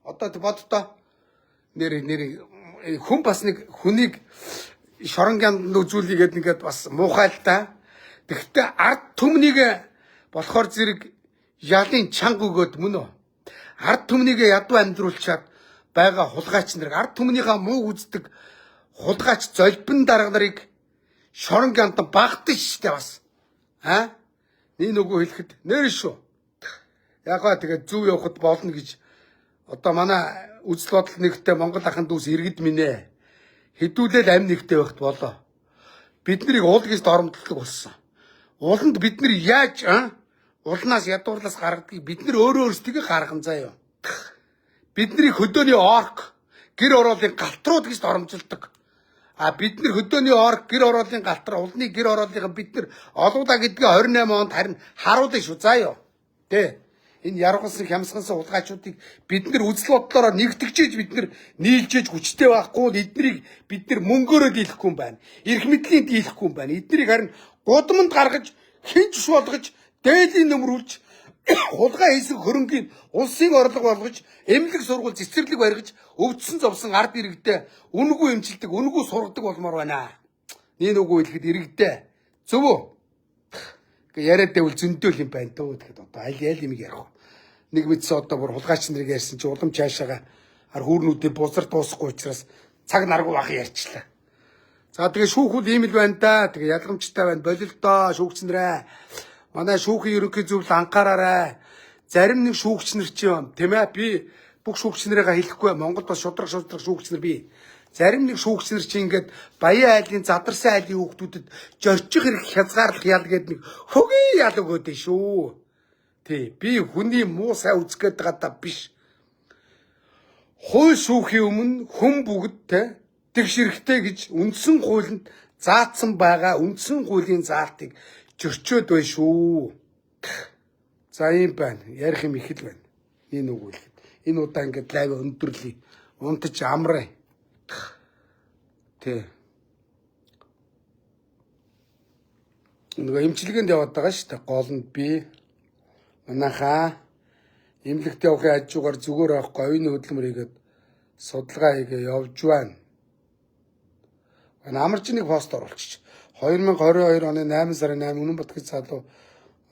одоо боддоо нэр хүн бас нэг хүнийг шоронгонд үзүүлье гэдэг ингээд бас муухай л да. Тэгэхдээ ард түмнийг болохоор зэрэг ялын чанга өгөөд мөн үү? Ард түмнийг ядуу амьдруулчаад байгаа хулгайч нар ард түмнийхээ муу үздэг хулгайч золбин дарга нарыг шоронгонд багтаж штэ бас. Нэг нөгөө хэлэхэд нэр шүү. Ягаа тэгээд зүв явахад болно гэж одоо манай үзэл бодол нэгтэй Монгол ахын дүүс иргэд минь хэдүүлэл амь нэгтэй байхт болоо. Бид нарыг уул гэж доромдлог болсон. Ууланд бид нар яаж улнаас ядуурлаас гаргадгийг бид нар өөрөө өөрсдөө гарган заяа. Бидний хөдөөний орк гэр ороолын галтрууд гэж доромжилдог. Бид нар хөдөөний орк гэр ороолын галтраа улны гэр ороолынхаа бид нар олуулаа гэдгээ 28 онд харин харуулна шүү заяа. Тэ. Энэ яргалсан хямсгансан улгайчуудыг бид нар үзэл бодлороо нэгтгэжээж бид нар нийлжээж хүчтэй байхгүй эднийг бид нар мөнгөөрөө дийлэхгүй юм байна. Ирэх мэдлийн дийлэхгүй юм байна. Эднийг харин гудамд гаргаж хинч болгож дээлийн нөмрүүлж хулгай хийсэн хөрөнгийн улсын орлого болгож эмнэлэг сургууль цэцэрлэг барьж өвдсөн зовсон ард иргэдээ үнэгүй эмчилдэг үнэгүй сургадаг болмоор байна. Нэг үгүй хэлэхэд иргэдээ зөв үү? Яриад байвал зөндөөл юм байна дөө тэгэхэд одоо аль юм ярих вэ? Нэг мэдсэн одоо бүр хулгайч нарыг ярьсан чи улам цаашаага хүүрнүүдийн бузар дуусахгүй учраас цаг наргуу бах ярьчлаа. За тэгээ шүүхүүд ийм л байна да. Тэгээ ялгамжтай байна. Болилдоо шүүгчнэрээ. Манай шүүхийн ерөнхий зөвлөл анхаараарай. Зарим нэг шүүгчнэр чи юм тийм ээ би бүх шүүгчнэрийгээ хэлэхгүй Монгол бас шудраг шүүгчнэр би. Зарим нэг шүүгчнэр чи ингээд Баян айлын задарсан айлын хүүхдүүдэд зорчих хэрэг хязгаарлах ял гэдэг нэг хөгийн ял өгөөд шүү. Тий би хүний муу сай үзэх гээд байгаа биш. Хууль шүүхийн өмнө хүн бүгд те тэгш хэрэгтэй гэж үндсэн хуулинд заасан байгаа үндсэн хуулийн заалтыг зөрчөөд бай шүү. За юм байна. Ярих юм их л байна. Энэ үг хэлэхэд. Энэ удаа ингээд лайв өндөрлөе. Унтаж амраа. Тэ. Нөгөө эмчилгээнд яваад байгаа шүү дээ. Гол нь би манайхаа эмнэлэгт явахын хажуугаар зүгээр авахгүй оюуны хөдөлмөр хийгээд судалгаа хийгээ явж байна. Амарч нэг пост оруулчих. 2022 оны 8 сарын 8 Үнэнбатгийн залуу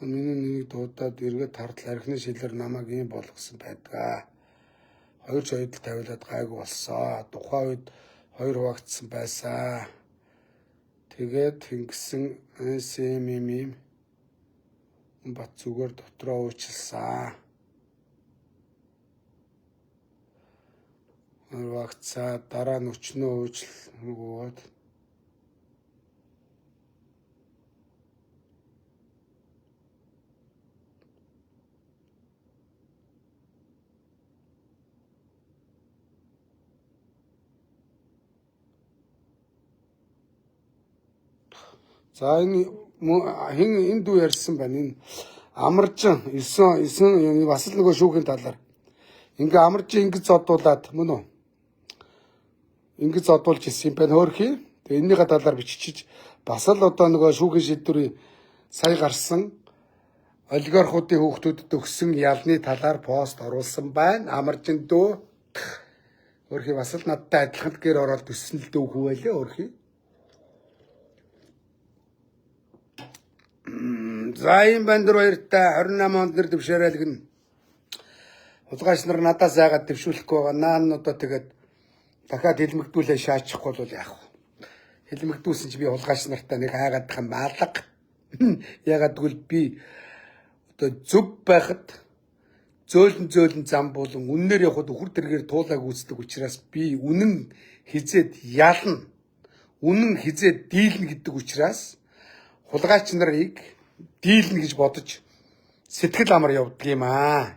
миний нэг дуудаад эргээд тардал архины шилээр намайг ийм болгосон байдаг. Хоёр соёдол тавилаад гайгүй болсон. Тухайн үед хоёр хуваагдсан байсан. Тэгээд тэнгисэн СММ бат зүгээр дотроо уучлсан. Хуваагдсаа дараа нь өчнөө уучлаад за энэ хин энэ дүү ярьсан байна. Энэ амаржин 9 бас л нөгөө шүүхийн талаар. Ингээ амаржин ингэж зодуулаад мөн үү? Ингэж зодуулж ирсэн юм байна хөөрхий. Тэгээ энэнийхээ талаар бичиж бас л одоо нөгөө шүүхийн шийдвэрийн сая гарсан олигархуудын хүүхдүүдэд өгсөн ялны талаар пост оруулсан байна. Амаржин дүү хөөрхий бас л надтай адилхан гэр ороод төссөн л дүү хөвөлөө хөөрхий. За юм бандэр баяртай 28 онд нэр дэвшээрэлгэн. Хулгайч нар надаас заагаад дэвшүүлэхгүй байгаа. Наан одоо тэгээд дахиад хэлмэгдүүлээ шаачихгүй бол яах вэ? Хэлмэгдүүлсэн чи би хулгайч нартай нэг хайгаад тах юм алга. Ягаад гэвэл би одоо зөв байхад зөөлөн зам болон үннээр явхад өхөр тэргээр туулааг үүсдэг учраас би үнэн хизээд ялна. Үнэн хизээд дийлнэ гэдэг учраас хулгайч нарыг дийлнэ гэж бодож сэтгэл амар явдаг юм аа.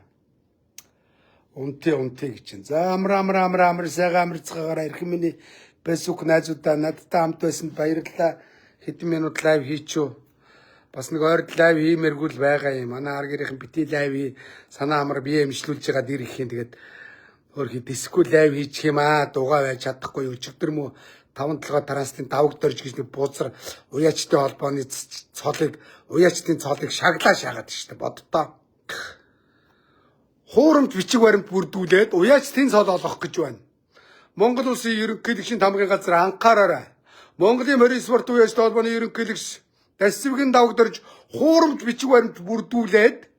Унти гэж чинь. За амар сайхан амарцгаагаар ирэх миний Facebook найзуудаа надтай хамт байсанд баярлалаа. Хэдэн минут лайв хийчихв. Бас нэг ойр лайв хиймэргүй л байгаа юм. Манай ар гэрийнхэн бити лайв санаа амар бие эмчлүүлж байгаад ирэх юм. Тэгээд өөрхий дискгүй лайв хийчих юм аа. Дугаа байж чадахгүй. Өчигдөр мө 5-7 таранстын давг дөрж гэж нэг бузар уяачтай холбооны цолыг уяачтын цолыг шагаад штэ боддоо. Хуурамч бичиг баримт бүрдүүлээд уяачтын цол олох гэж байна. Монгол улсын ерөнхийлөгчийн тамгын газар анхаараарай. Монголын морин спорт уяачтай холбооны ерөнхийлөгч Дасвигийн давгдорж хуурамч бичиг баримт бүрдүүлээд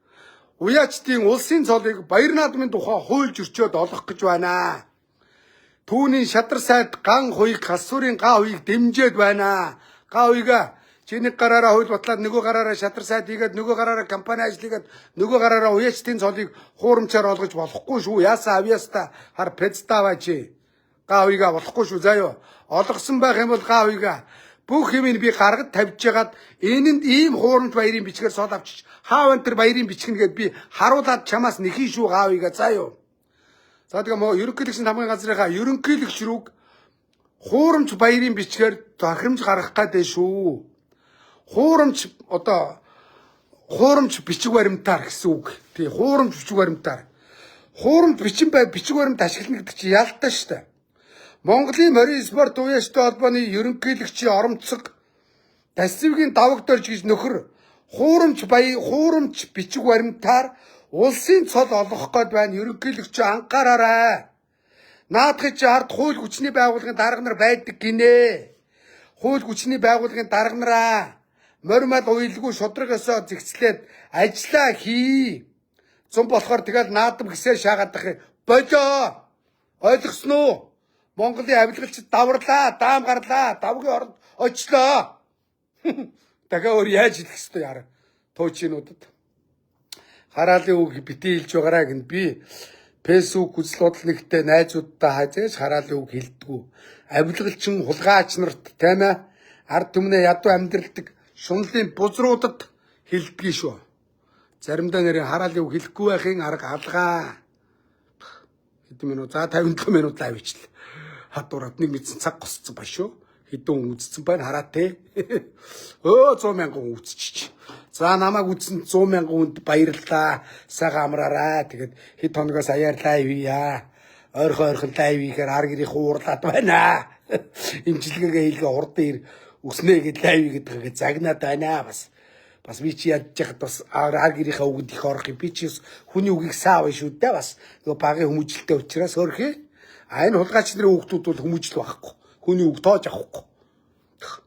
уяачтын улсын цолыг баяр наадмын тухай хууль зөрчөөд олох гэж байна. Түүний шадар сайд ган хуйг хасуурын га хуйг дэмжиж байна. Га хуйга чиний гараараа хууль батлаад нөгөө гараараа шадар сайд хийгээд нөгөө гараараа компани ажиллагээд нөгөө гараараа уяачтын цолыг хуурамчаар олгож болохгүй шүү. Яасан авьяаста хар представа чи. Га хуйга болохгүй шүү заяо. Олгосон байх юм бол га хуйга бүх юмыг би гаргад тавьж ягаад энэнд ийм хуурамч баярын бичгээр сод авчиж хаав энэ баярын бичгэн гээд би харуулад чамаас нэхий шүү га хуйга заяо. За тэгээ ерөнхийлөгчийн тамгын газрынхаа ерөнхийлөгч рүүг хуурамч баярын бичгээр захирамж гаргах гэдэг шүү. Хуурамч бичиг баримтаар гэсэн үг. Тий, хуурамч бичиг баримтаар. Хуурамч бичиг баримт ашиглана гэдэг чинь ялтай шүү дээ. Монголын морин спорт уяачтай холбооны ерөнхийлөгчийн оромцог Дасвигийн давг дөрж гэж нөхөр хуурамч бичиг баримтаар улсын цол олгох гээд байна. Ерөнхийлөгчөө анхаараарай. Наадхыг чи ард хууль хүчний байгууллагын дарга нар байдаг гинэ. Хууль хүчний байгууллагын дарга нараа моримал уйлгүй шудрагасаа зэгцлээд ажиллаа хий. Зам болохоор тэгэл наадам гисээ шаагаадах болоо. Ойлгосноо уу? Монголын авилгалчид даврлаа, даам гарлаа, давгийн оронд очлоо. Дахиад өөр яаж хэлэх ёстой яара. Туучинуудад. Хараалын үг бити хэлж байгаараа гэн би Facebook үзэл бодол нэгтээ найзуудтай хазээж хараалын үг хэлдэггүй. Авилгалчин хулгайч нарт тийм ээ ард түмнээ ядуу амьдралдаг шунлын бузруудад хэлдэггүй шүү. Заримдаа нэрийн хараалын үг хэлэхгүй байхын арга алгаа. Хэдэн минут за 57 минут лайв хийчихлээ. Хатураад нэг мэдсэн цаг госцсон ба шүү. Хэдэн үзсэн байна хараа те. Өө 100 мянган үзчих. За намайг үзсэн 100 мянган хүнд баярлалаа. Сайхан амраарай. Тэгээд хэд хоногоос аяар лайв хийя. Ойрхон лайв хийхээр ар гэрийн уурлаад байна. Имчилгээгээ хийлгээ хурдан ир өснэ гэд лайв гэдэг загнаад байна бас би чи ядж яхад бас ар гэрийнхаа үгэнд их орох юм. Би чи хүний үгийг саав шүү дээ бас. Нөгөө багын хүмүүжлэлтэй учраас өөрхий. Энэ хулгайч нарын хүүхдүүд бол хүмүүжил байхгүй. Хүний үг тоож авахгүй.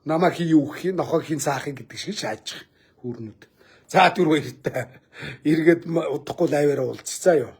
Намаа хий юу гэх юм, нохоо хин саахын гэдэг шиг шааж хүрнүүд. За түр баяртай. Эргээд удахгүй лайваараа уулзцаа юу.